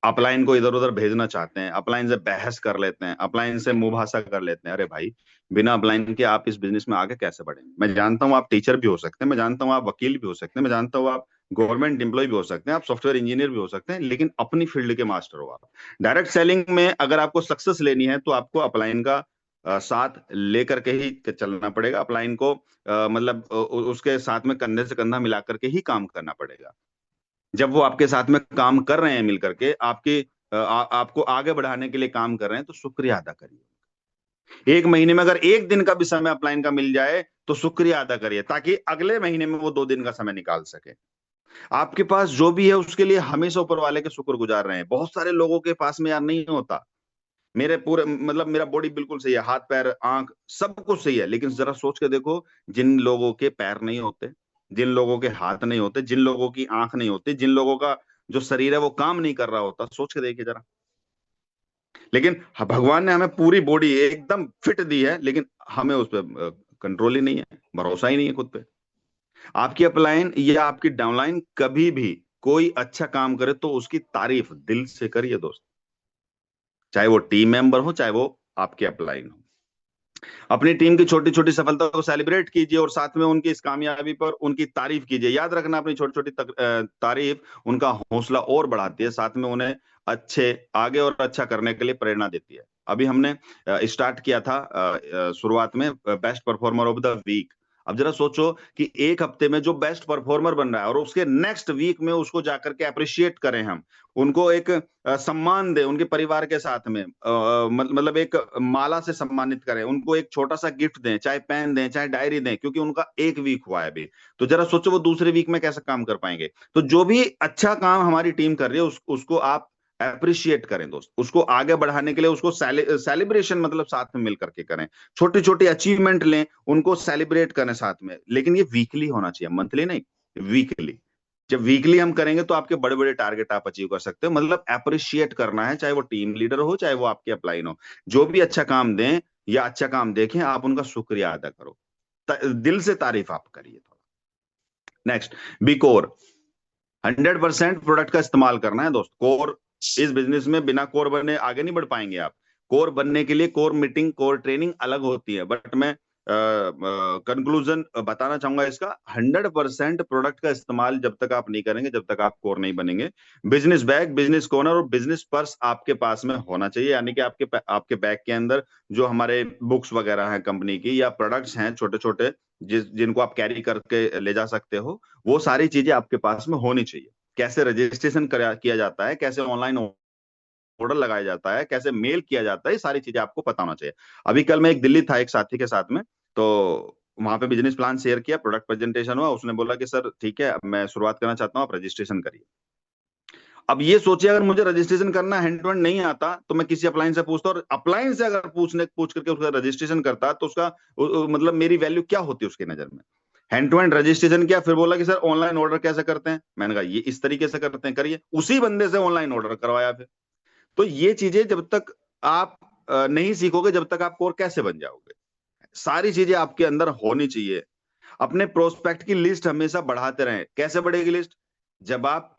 अपलाइन को इधर उधर भेजना चाहते हैं, अपलाइन से बहस कर लेते हैं, अपलाइन से मुभासा कर लेते हैं। अरे भाई, बिना अपलाइन के आप इस बिजनेस में आगे कैसे बढ़ेंगे? मैं जानता हूँ आप टीचर भी हो सकते हैं, मैं जानता हूँ आप वकील भी हो सकते हैं, मैं जानता हूँ आप गवर्नमेंट एम्प्लॉय भी हो सकते हैं, आप सॉफ्टवेयर इंजीनियर भी हो सकते हैं, लेकिन अपनी फील्ड के मास्टर हो आप। डायरेक्ट सेलिंग में अगर आपको सक्सेस लेनी है तो आपको अपलाइन का साथ लेकर के ही चलना पड़ेगा। अपलाइन को मतलब उसके साथ में कंधे से कंधा मिला करके ही काम करना पड़ेगा। जब वो आपके साथ में काम कर रहे हैं, मिल करके आपको आगे बढ़ाने के लिए काम कर रहे हैं, तो शुक्रिया अदा करिए। एक महीने में अगर एक दिन का भी समय अपलाइन का मिल जाए तो शुक्रिया अदा करिए, ताकि अगले महीने में वो 2 दिन का समय निकाल सके। आपके पास जो भी है उसके लिए हमेशा ऊपर वाले के शुक्र गुजार रहे हैं। बहुत सारे लोगों के पास में यार नहीं होता। मेरे पूरे मतलब मेरा बॉडी बिल्कुल सही है, हाथ पैर आंख सब कुछ सही है, लेकिन जरा सोच के देखो, जिन लोगों के पैर नहीं होते, जिन लोगों के हाथ नहीं होते, जिन लोगों की आंख नहीं होती, जिन लोगों का जो शरीर है वो काम नहीं कर रहा होता, सोच के देखिए जरा। लेकिन भगवान ने हमें पूरी बॉडी एकदम फिट दी है, लेकिन हमें उस पर कंट्रोल ही नहीं है, भरोसा ही नहीं है खुद पे। आपकी अपलाइन या आपकी डाउनलाइन कभी भी कोई अच्छा काम करे तो उसकी तारीफ दिल से करिए दोस्त, चाहे वो टीम मेंबर हो, चाहे वो आपके अपलाइन हो। अपनी टीम की छोटी छोटी सफलता को सेलिब्रेट कीजिए और साथ में उनकी इस कामयाबी पर उनकी तारीफ कीजिए। याद रखना, अपनी छोटी छोटी तारीफ उनका हौसला और बढ़ाती है, साथ में उन्हें अच्छे आगे और अच्छा करने के लिए प्रेरणा देती है। अभी हमने स्टार्ट किया था शुरुआत में best performer of the week. अब जरा सोचो कि एक हफ्ते में जो बेस्ट परफॉर्मर बन रहा है और उसके नेक्स्ट वीक में उसको जाकर के अप्रिशिएट करें, हम उनको एक सम्मान दें, उनके परिवार के साथ में मतलब एक माला से सम्मानित करें, उनको एक छोटा सा गिफ्ट दें, चाहे पेन दें, चाहे डायरी दें, क्योंकि उनका एक वीक हुआ है अभी। तो जरा सोचो वो दूसरे वीक में कैसे काम कर पाएंगे। तो जो भी अच्छा काम हमारी टीम कर रही है उसको आप अप्रिशिएट करें दोस्त, उसको आगे बढ़ाने के लिए उसको सेलिब्रेशन मतलब साथ में मिल करके करें। छोटी छोटी अचीवमेंट लें, उनको सेलिब्रेट करें साथ में, लेकिन ये वीकली होना चाहिए, मंथली नहीं, वीकली। जब वीकली हम करेंगे तो आपके बड़े बड़े टारगेट आप अचीव कर सकते हो। मतलब अप्रिशिएट करना है, चाहे वो टीम लीडर हो, चाहे वो आपके अपलाइन हो। जो भी अच्छा काम दें या अच्छा काम देखें, आप उनका शुक्रिया अदा करो, दिल से तारीफ आप करिए थोड़ा। Next, B core. 100% प्रोडक्ट का इस्तेमाल करना है दोस्त। कोर इस बिजनेस में बिना कोर बने आगे नहीं बढ़ पाएंगे आप। कोर बनने के लिए कोर मीटिंग, कोर ट्रेनिंग अलग होती है, बट मैं कंक्लूजन बताना चाहूंगा इसका। 100% प्रोडक्ट का इस्तेमाल जब तक आप नहीं करेंगे, जब तक आप कोर नहीं बनेंगे। बिजनेस बैग, बिजनेस कॉर्नर और बिजनेस पर्स आपके पास में होना चाहिए, यानी कि आपके बैग के अंदर जो हमारे बुक्स वगैरह हैं कंपनी की, या प्रोडक्ट्स हैं छोटे छोटे जिनको आप कैरी करके ले जा सकते हो, वो सारी चीजें आपके पास में होनी चाहिए। कैसे रजिस्ट्रेशन किया जाता है, कैसे ऑनलाइन ऑर्डर लगाया जाता है, कैसे मेल किया जाता है, ये सारी चीजें आपको पता होना चाहिए। अभी कल मैं एक दिल्ली था एक साथी के साथ में, तो वहां पे बिजनेस प्लान शेयर किया, प्रोडक्ट प्रेजेंटेशन हुआ, उसने बोला कि सर ठीक है, अब मैं शुरुआत करना चाहता हूँ, आप रजिस्ट्रेशन करिए। अब ये सोचिए, अगर मुझे रजिस्ट्रेशन करना हैंड टू हैंड नहीं आता तो मैं किसी अपलाइन से पूछता, और अपलाइन से अगर पूछ करके उसका रजिस्ट्रेशन करता, तो उसका मतलब मेरी वैल्यू क्या होती उसकी नजर में। हैंड टू हैंड रजिस्ट्रेशन किया, फिर बोला कि सर ऑनलाइन ऑर्डर कैसे करते हैं, मैंने कहा ये इस तरीके से करते हैं, करिए। उसी बंदे से ऑनलाइन ऑर्डर करवाया फिर। तो ये चीजें जब तक आप नहीं सीखोगे, जब तक आप कोर कैसे बन जाओगे। सारी चीजें आपके अंदर होनी चाहिए। अपने प्रोस्पेक्ट की लिस्ट हमेशा बढ़ाते रहें। कैसे बढ़ेगी लिस्ट? जब आप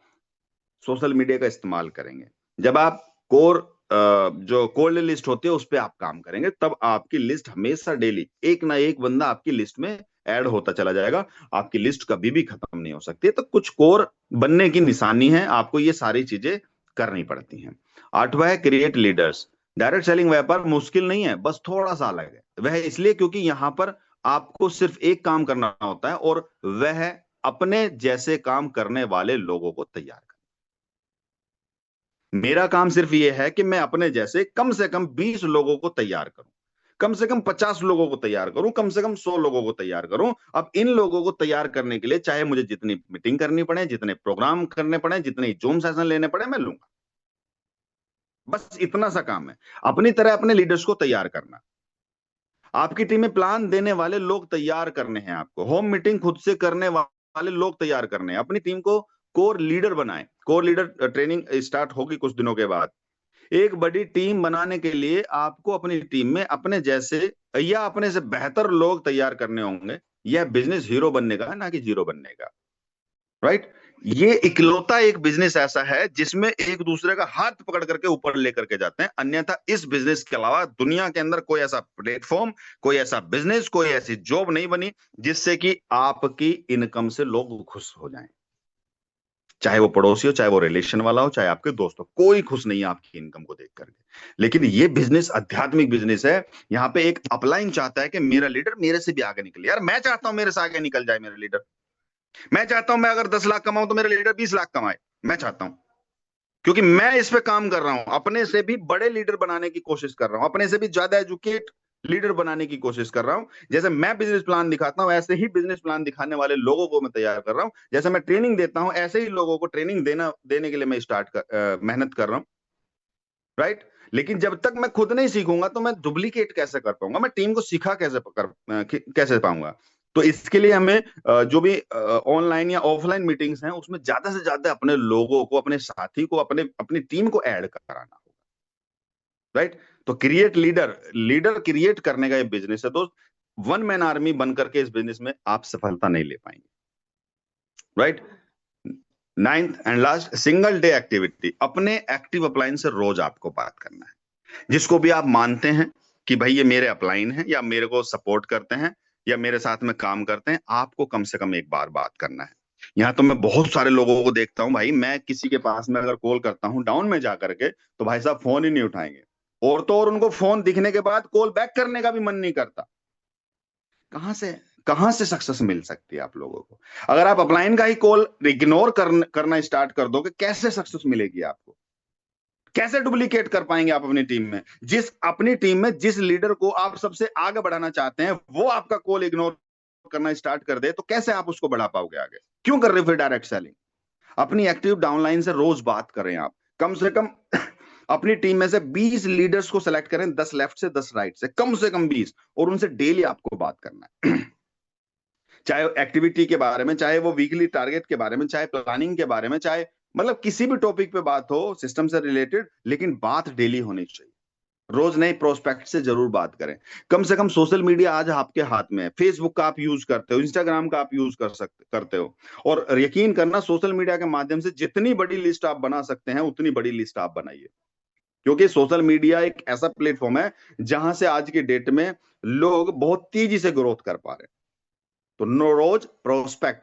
सोशल मीडिया का इस्तेमाल करेंगे, जब आप कोर जो कोल्ड लिस्ट होती है उस पर आप काम करेंगे, तब आपकी लिस्ट हमेशा डेली एक ना एक बंदा आपकी लिस्ट में ऐड होता चला जाएगा। आपकी लिस्ट कभी भी खत्म नहीं हो सकती है। तो कुछ कोर बनने की निशानी है, आपको ये सारी चीजें करनी पड़ती हैं। आठवां है क्रिएट लीडर्स। डायरेक्ट सेलिंग व्यापार मुश्किल नहीं है, बस थोड़ा सा अलग है। वह इसलिए क्योंकि यहां पर आपको सिर्फ एक काम करना होता है, और वह है अपने जैसे काम करने वाले लोगों को तैयार करना। मेरा काम सिर्फ ये है कि मैं अपने जैसे कम से कम 20 लोगों को तैयार करूं, कम से कम 50 लोगों को तैयार करूं, कम से कम 100 लोगों को तैयार करूं। अब इन लोगों को तैयार करने के लिए चाहे मुझे जितनी मीटिंग करनी पड़े, जितने प्रोग्राम करने पड़े, जितने जूम सेशन लेने पड़े, मैं लूंगा। बस इतना सा काम है, अपनी तरह अपने लीडर्स को तैयार करना। आपकी टीम में प्लान देने वाले लोग तैयार करने हैं, आपको होम मीटिंग खुद से करने वाले लोग तैयार करने हैं। अपनी टीम को कोर लीडर बनाएं। कोर लीडर ट्रेनिंग स्टार्ट होगी कुछ दिनों के बाद। एक बड़ी टीम बनाने के लिए आपको अपनी टीम में अपने जैसे या अपने से बेहतर लोग तैयार करने होंगे। यह बिजनेस हीरो बनने का है, ना कि जीरो बनने का। राइट। ये इकलौता एक बिजनेस ऐसा है जिसमें एक दूसरे का हाथ पकड़ करके ऊपर लेकर के जाते हैं। अन्यथा इस बिजनेस के अलावा दुनिया के अंदर कोई ऐसा प्लेटफॉर्म, कोई ऐसा बिजनेस, कोई ऐसी जॉब नहीं बनी जिससे कि आपकी इनकम से लोग खुश हो जाएं। चाहे वो पड़ोसी हो, चाहे वो रिलेशन वाला हो, चाहे आपके दोस्त हो, कोई खुश नहीं है आपकी इनकम को देख करके। लेकिन ये बिजनेस आध्यात्मिक बिजनेस है। यहाँ पे एक अपलाइन चाहता है कि मेरा लीडर मेरे से भी आगे निकले। यार मैं चाहता हूं मेरे से आगे निकल जाए मेरा लीडर। मैं चाहता हूं मैं अगर 10 लाख कमाऊं तो मेरा लीडर 20 लाख कमाए। मैं चाहता हूं, क्योंकि मैं इस पे काम कर रहा हूं। अपने से भी बड़े लीडर बनाने की कोशिश कर रहा हूं, अपने से भी ज्यादा एजुकेट लीडर बनाने की कोशिश कर रहा हूं। जैसे मैं बिजनेस प्लान दिखाता हूं, ऐसे ही बिजनेस प्लान दिखाने वाले लोगों को मैं तैयार कर रहा हूं। जैसे मैं ट्रेनिंग देता हूं, ऐसे ही लोगों को ट्रेनिंग देने के लिए मैं मेहनत कर रहा हूं। राइट। लेकिन जब तक मैं खुद नहीं सीखूंगा तो मैं डुप्लीकेट कैसे कर पाऊंगा, मैं टीम को सिखा कैसे पाऊंगा। तो इसके लिए हमें जो भी ऑनलाइन या ऑफलाइन मीटिंग्स हैं उसमें ज्यादा से ज्यादा अपने लोगों को, अपने साथी को, अपनी टीम को ऐड कराना होगा। राइट। तो क्रिएट लीडर, लीडर क्रिएट करने का ये बिजनेस है दोस्त। वन मैन आर्मी बन करके इस बिजनेस में आप सफलता नहीं ले पाएंगे। Right. Ninth and last, single day activity. अपने एक्टिव अपलाइन से रोज आपको बात करना है। जिसको भी आप मानते हैं कि भाई ये मेरे अपलाइन हैं या मेरे को सपोर्ट करते हैं या मेरे साथ में काम करते हैं, आपको कम से कम एक बार बात करना है। यहाँ तो मैं बहुत सारे लोगों को देखता हूँ भाई, मैं किसी के पास में अगर कॉल करता हूँ डाउन में जा करके, तो भाई साहब फोन ही नहीं उठाएंगे। और तो और उनको फोन दिखने के बाद कॉल बैक करने का भी मन नहीं करता। कहां से कहां से सक्सेस मिल सकती है आप लोगों को? अगर आप अपलाइन का ही कॉल इग्नोर करना स्टार्ट कर दोगे, कैसे सक्सेस मिलेगी आपको? कैसे डुप्लीकेट कर पाएंगे आप अपनी टीम में? अपनी टीम में जिस लीडर को आप सबसे आगे बढ़ाना चाहते हैं वो आपका कॉल इग्नोर करना स्टार्ट कर दे, तो कैसे आप उसको बढ़ा पाओगे आगे? क्यों कर रहे हो फिर डायरेक्ट सेलिंग? अपनी एक्टिव डाउनलाइन से रोज बात करें आप। कम से कम अपनी टीम में से 20 लीडर्स को सेलेक्ट करें, 10 लेफ्ट से 10 राइट से कम 20, और उनसे डेली आपको बात करना है। चाहे एक्टिविटी के बारे में, चाहे वो वीकली टारगेट के बारे में, चाहे प्लानिंग के बारे में, चाहे मतलब किसी भी टॉपिक पे बात हो सिस्टम से रिलेटेड, लेकिन बात डेली होनी चाहिए। रोज नए प्रोस्पेक्ट से जरूर बात करें। कम से कम सोशल मीडिया आज आपके हाथ में है। फेसबुक का आप यूज करते हो, इंस्टाग्राम का आप यूज करते हो, और यकीन करना सोशल मीडिया के माध्यम से जितनी बड़ी लिस्ट आप बना सकते हैं उतनी बड़ी लिस्ट आप बनाइए। क्योंकि सोशल मीडिया एक ऐसा प्लेटफॉर्म है जहां से आज के डेट में लोग बहुत तेजी से ग्रोथ कर पा रहे हैं। तो रोज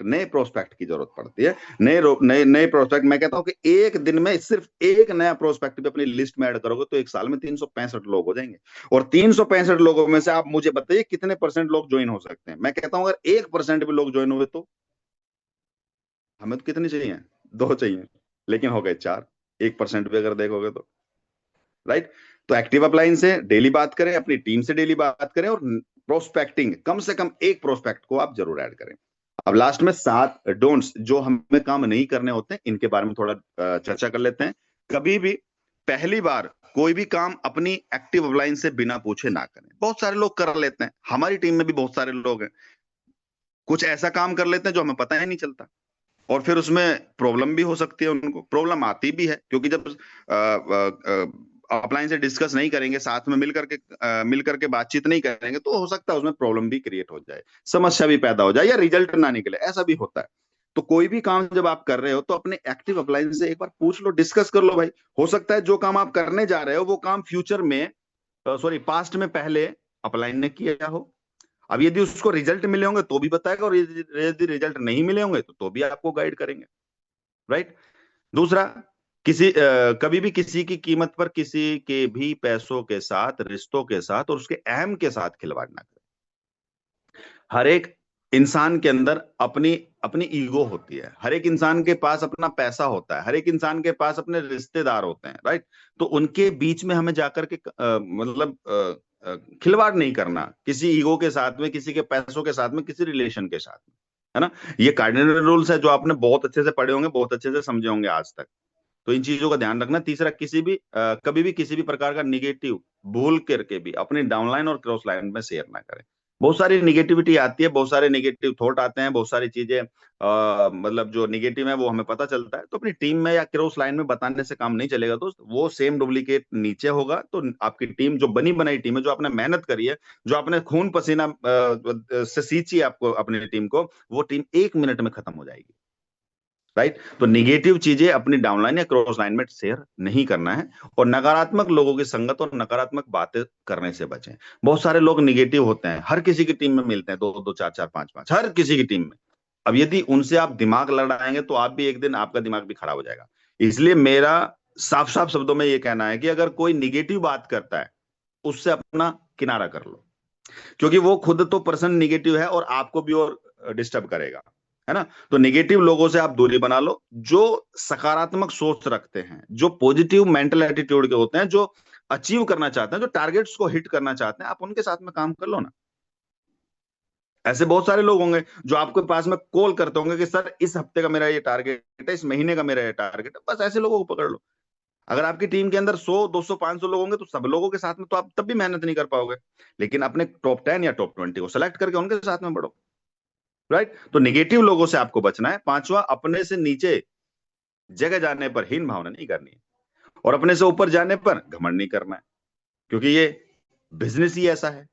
नए प्रोस्पेक्ट की जरूरत पड़ती है। नए प्रोस्पेक्ट, मैं कहता हूं कि एक दिन में सिर्फ एक नया प्रोस्पेक्ट भी अपनी लिस्ट में ऐड करोगे तो एक साल में 365 लोग हो जाएंगे। और 365 लोगों में से आप मुझे बताइए कितने परसेंट लोग ज्वाइन हो सकते हैं? मैं कहता हूं अगर 1% भी लोग ज्वाइन हुए तो हमें तो कितनी चाहिए? 2 चाहिए, लेकिन हो गए 4। 1% भी अगर देखोगे तो। राइट। तो एक्टिव अपलाइन से डेली बात करें, अपनी टीम से डेली बात करें, और प्रोस्पेक्टिंग कम से कम एक प्रोस्पेक्ट को आप जरूर ऐड करें। अब लास्ट में 7 डोंट्स जो हमें काम नहीं करने होते हैं, इनके बारे में थोड़ा चर्चा कर लेते हैं। कभी भी पहली बार कोई भी काम अपनी एक्टिव अपलाइन से बिना पूछे ना करें। बहुत सारे लोग कर लेते हैं, हमारी टीम में भी बहुत सारे लोग हैं, कुछ ऐसा काम कर लेते हैं जो हमें पता ही नहीं चलता, और फिर उसमें प्रॉब्लम भी हो सकती है। उनको प्रॉब्लम आती भी है, क्योंकि जब अपलाइन से डिस्कस नहीं करेंगे, साथ में मिल करके बातचीत नहीं करेंगे, तो हो सकता है उसमें प्रॉब्लम भी क्रिएट हो जाए, समस्या भी पैदा हो जाए, या रिजल्ट ना निकले, ऐसा भी होता है। तो कोई भी काम जब आप कर रहे हो तो अपने एक्टिव अपलाइन से एक बार पूछ लो, डिस्कस कर लो भाई। हो सकता है जो काम आप करने जा रहे हो वो काम फ्यूचर में, सॉरी पास्ट में पहले अपलाइन ने किया हो। अब यदि उसको रिजल्ट मिले होंगे तो भी बताएगा, और यदि रिजल्ट नहीं मिले होंगे तो भी आपको गाइड करेंगे। राइट। दूसरा, कभी भी किसी की कीमत पर, किसी के भी पैसों के साथ, रिश्तों के साथ और उसके अहम के साथ खिलवाड़ ना करें। हर एक इंसान के अंदर अपनी अपनी ईगो होती है, हर एक इंसान के पास अपना पैसा होता है, हर एक इंसान के पास अपने रिश्तेदार होते हैं। राइट। तो उनके बीच में हमें जाकर के खिलवाड़ नहीं करना, किसी ईगो के साथ में, किसी के पैसों के साथ में, किसी रिलेशन के साथ में, है ना। ये कार्डिनल रूल्स है जो आपने बहुत अच्छे से पढ़े होंगे, बहुत अच्छे से समझे होंगे आज तक। तो इन चीजों का ध्यान रखना। तीसरा, कभी भी किसी भी प्रकार का निगेटिव भूल करके भी अपनी डाउनलाइन और क्रॉस लाइन में शेयर ना करें। बहुत सारी निगेटिविटी आती है, बहुत सारे निगेटिव थॉट आते हैं, बहुत सारी चीजें मतलब जो निगेटिव है वो हमें पता चलता है, तो अपनी टीम में या क्रॉस लाइन में बताने से काम नहीं चलेगा दोस्त। वो सेम डुप्लीकेट नीचे होगा तो आपकी टीम, जो बनी बनाई टीम है, जो आपने मेहनत करी है, जो आपने खून पसीना से सींची है आपको अपनी टीम को, वो टीम 1 मिनट में खत्म हो जाएगी। राइट? तो निगेटिव चीजें अपनी डाउनलाइन या क्रॉस लाइन में शेयर नहीं करना है, और नकारात्मक लोगों की संगत और नकारात्मक बातें करने से बचें। बहुत सारे लोग निगेटिव होते हैं, हर किसी की टीम में मिलते हैं, दो दो चार चार पांच पांच, हर किसी की टीम में। अब यदि उनसे आप दिमाग लड़ाएंगे तो आप भी एक दिन, आपका दिमाग भी खराब हो जाएगा। इसलिए मेरा साफ साफ शब्दों में ये कहना है कि अगर कोई निगेटिव बात करता है, उससे अपना किनारा कर लो, क्योंकि वो खुद तो पर्सन निगेटिव है और आपको भी और डिस्टर्ब करेगा, है ना? तो निगेटिव लोगों से आप दूरी बना लो। जो सकारात्मक सोच रखते हैं, जो पॉजिटिव मेंटल एटीट्यूड के होते हैं, जो अचीव करना चाहते हैं, जो टारगेट्स को हिट करना चाहते हैं, आप उनके साथ में काम कर लो ना। ऐसे बहुत सारे लोग होंगे जो आपके पास में कॉल करते होंगे कि सर इस हफ्ते का मेरा ये टारगेट है, इस महीने का मेरा ये टारगेट है। बस ऐसे लोगों को पकड़ लो। अगर आपकी टीम के अंदर 100 200 500 लोग होंगे तो सब लोगों के साथ में तो आप तब भी मेहनत नहीं कर पाओगे, लेकिन अपने टॉप 10 या टॉप 20 को सेलेक्ट करके उनके साथ में बढ़ो। राइट? तो निगेटिव लोगों से आपको बचना है। पांचवा, अपने से नीचे जगह जाने पर हीन भावना नहीं करनी है, और अपने से ऊपर जाने पर घमंड नहीं करना है, क्योंकि ये बिजनेस ही ऐसा है।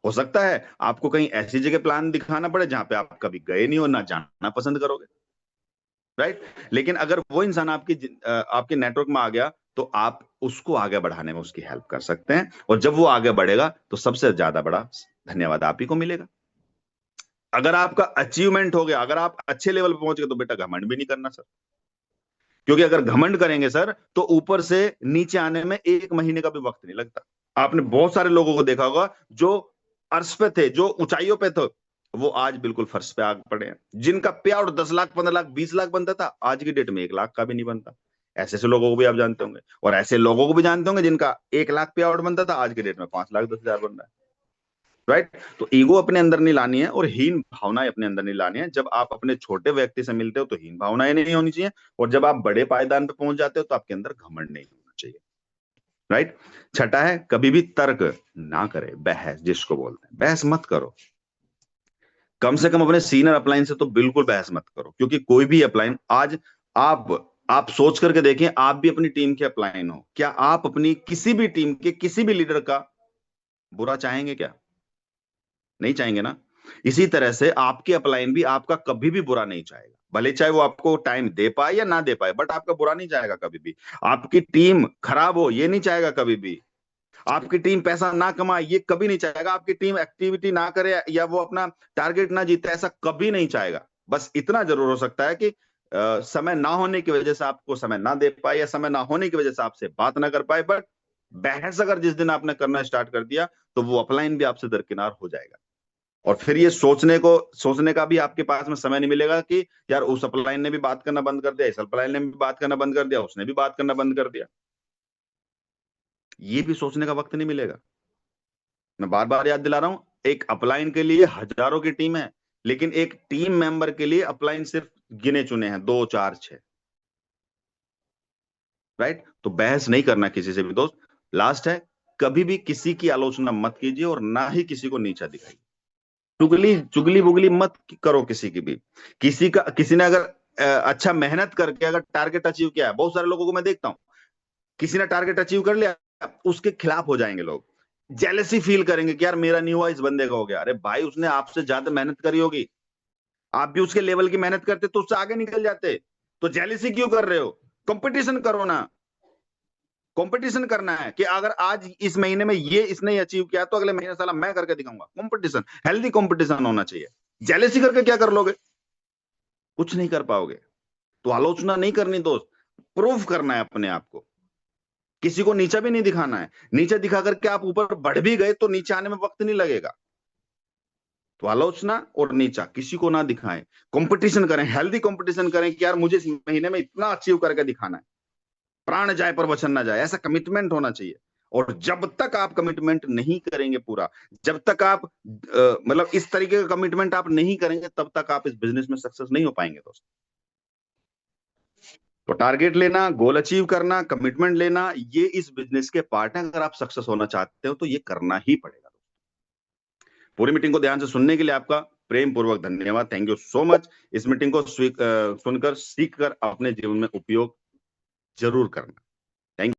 हो सकता है आपको कहीं ऐसी जगह प्लान दिखाना पड़े जहां पे आप कभी गए नहीं हो, ना जाना पसंद करोगे। राइट? लेकिन अगर वो इंसान आपके नेटवर्क में आ गया, तो आप उसको आगे बढ़ाने में उसकी हेल्प कर सकते हैं, और जब वो आगे बढ़ेगा तो सबसे ज्यादा बड़ा धन्यवाद आप ही को मिलेगा। अगर आपका अचीवमेंट हो गया, अगर आप अच्छे लेवल पर पहुंच गए, तो बेटा घमंड भी नहीं करना सर, क्योंकि अगर घमंड करेंगे सर तो ऊपर से नीचे आने में 1 महीने का भी वक्त नहीं लगता। आपने बहुत सारे लोगों को देखा होगा जो अर्श पे थे, जो ऊंचाइयों पे थे, वो आज बिल्कुल फर्श पे आग पड़े हैं। जिनका पे आउट 10 लाख 15 लाख 20 लाख बनता था, आज की डेट में 1 लाख का भी नहीं बनता। ऐसे ऐसे लोगों को भी आप जानते होंगे, और ऐसे लोगों को भी जानते होंगे जिनका 1 लाख पे आउट बनता था, आज की डेट में 5 लाख 10 हजार बन रहा है। राइट? तो ईगो अपने अंदर नहीं लानी है, और हीन भावनाएं अपने अंदर नहीं लानी है। जब आप अपने छोटे व्यक्ति से मिलते हो तो हीन भावनाएं नहीं होनी चाहिए, और जब आप बड़े पायदान पे पहुंच जाते हो तो आपके अंदर घमंड नहीं होना चाहिए। राइट? छठा है, कभी भी तर्क ना करे, बहस जिसको बोलते हैं, बहस मत करो। कम से कम अपने सीनियर अपलाइन से तो बिल्कुल बहस मत करो, क्योंकि कोई भी अपलाइन आज, आप सोच करके देखें, आप भी अपनी टीम के अपलाइन हो, क्या आप अपनी किसी भी टीम के किसी भी लीडर का बुरा चाहेंगे? क्या नहीं चाहेंगे ना? इसी तरह से आपके अपलाइन भी आपका कभी भी बुरा नहीं चाहेगा, भले चाहे वो आपको टाइम दे पाए या ना दे पाए, बट आपका बुरा नहीं चाहेगा कभी भी। आपकी टीम खराब हो ये नहीं चाहेगा कभी भी। आपकी टीम पैसा ना कमाए ये कभी नहीं चाहेगा। आपकी टीम एक्टिविटी ना करे या वो अपना टारगेट ना जीते, ऐसा कभी नहीं चाहेगा। बस इतना जरूर हो सकता है कि समय ना होने की वजह से आपको समय ना दे पाए, या समय ना होने की वजह से आपसे बात ना कर पाए, बट बहस अगर जिस दिन आपने करना स्टार्ट कर दिया तो वो अपलाइन भी आपसे दरकिनार हो जाएगा। और फिर ये सोचने का भी आपके पास में समय नहीं मिलेगा कि यार उस अपलाइन ने भी बात करना बंद कर दिया, इस अपलाइन ने भी बात करना बंद कर दिया, उसने भी बात करना बंद कर दिया। ये भी सोचने का वक्त नहीं मिलेगा। मैं बार बार याद दिला रहा हूं, एक अपलाइन के लिए हजारों की टीम है, लेकिन एक टीम मेंबर के लिए अपलाइन सिर्फ गिने चुने हैं, 2 4 6। राइट? तो बहस नहीं करना किसी से भी दोस्त। लास्ट है, कभी भी किसी की आलोचना मत कीजिए, और ना ही किसी को नीचा दिखाइए। चुगली चुगली बुगली मत करो किसी की भी। किसी ने अगर अच्छा मेहनत करके अगर टारगेट अचीव किया है, बहुत सारे लोगों को मैं देखता हूं, किसी ने टारगेट अचीव कर लिया, उसके खिलाफ हो जाएंगे लोग, जेलेसी फील करेंगे कि यार मेरा नहीं हुआ, इस बंदे का हो गया। अरे भाई, उसने आपसे ज्यादा मेहनत करी होगी, आप भी उसके लेवल की मेहनत करते तो उससे आगे निकल जाते। तो जेलेसी क्यों कर रहे हो? कंपटीशन करो ना। कंपटीशन करना है कि अगर आज इस महीने में ये इसने अचीव किया तो अगले महीने साला मैं करके दिखाऊंगा। कंपटीशन, हेल्दी कंपटीशन होना चाहिए। जेलेसी करके क्या कर लोगे? कुछ नहीं कर पाओगे। तो आलोचना नहीं करनी दोस्त, प्रूफ करना है अपने आप को। किसी को नीचा भी नहीं दिखाना है। नीचे दिखा करके आप ऊपर बढ़ भी गए तो नीचे आने में वक्त नहीं लगेगा। तो आलोचना और नीचा किसी को ना दिखाएं। कंपटीशन करें, हेल्दी कंपटीशन करें कि यार मुझे इस महीने में इतना अचीव करके दिखाना है, प्राण जाए पर वचन ना जाए, ऐसा कमिटमेंट होना चाहिए। और जब तक आप कमिटमेंट नहीं करेंगे पूरा, जब तक आप मतलब इस तरीके का कमिटमेंट आप नहीं करेंगे, तब तक आप इस बिजनेस में सक्सेस नहीं हो पाएंगे दोस्त। तो टारगेट लेना, गोल अचीव करना, कमिटमेंट लेना, ये इस बिजनेस के पार्ट है। अगर आप सक्सेस होना चाहते हो तो ये करना ही पड़ेगा। पूरी मीटिंग को ध्यान से सुनने के लिए आपका प्रेम पूर्वक धन्यवाद। Thank you so much. इस मीटिंग को सुनकर, सीख कर अपने जीवन में उपयोग जरूर करना। थैंक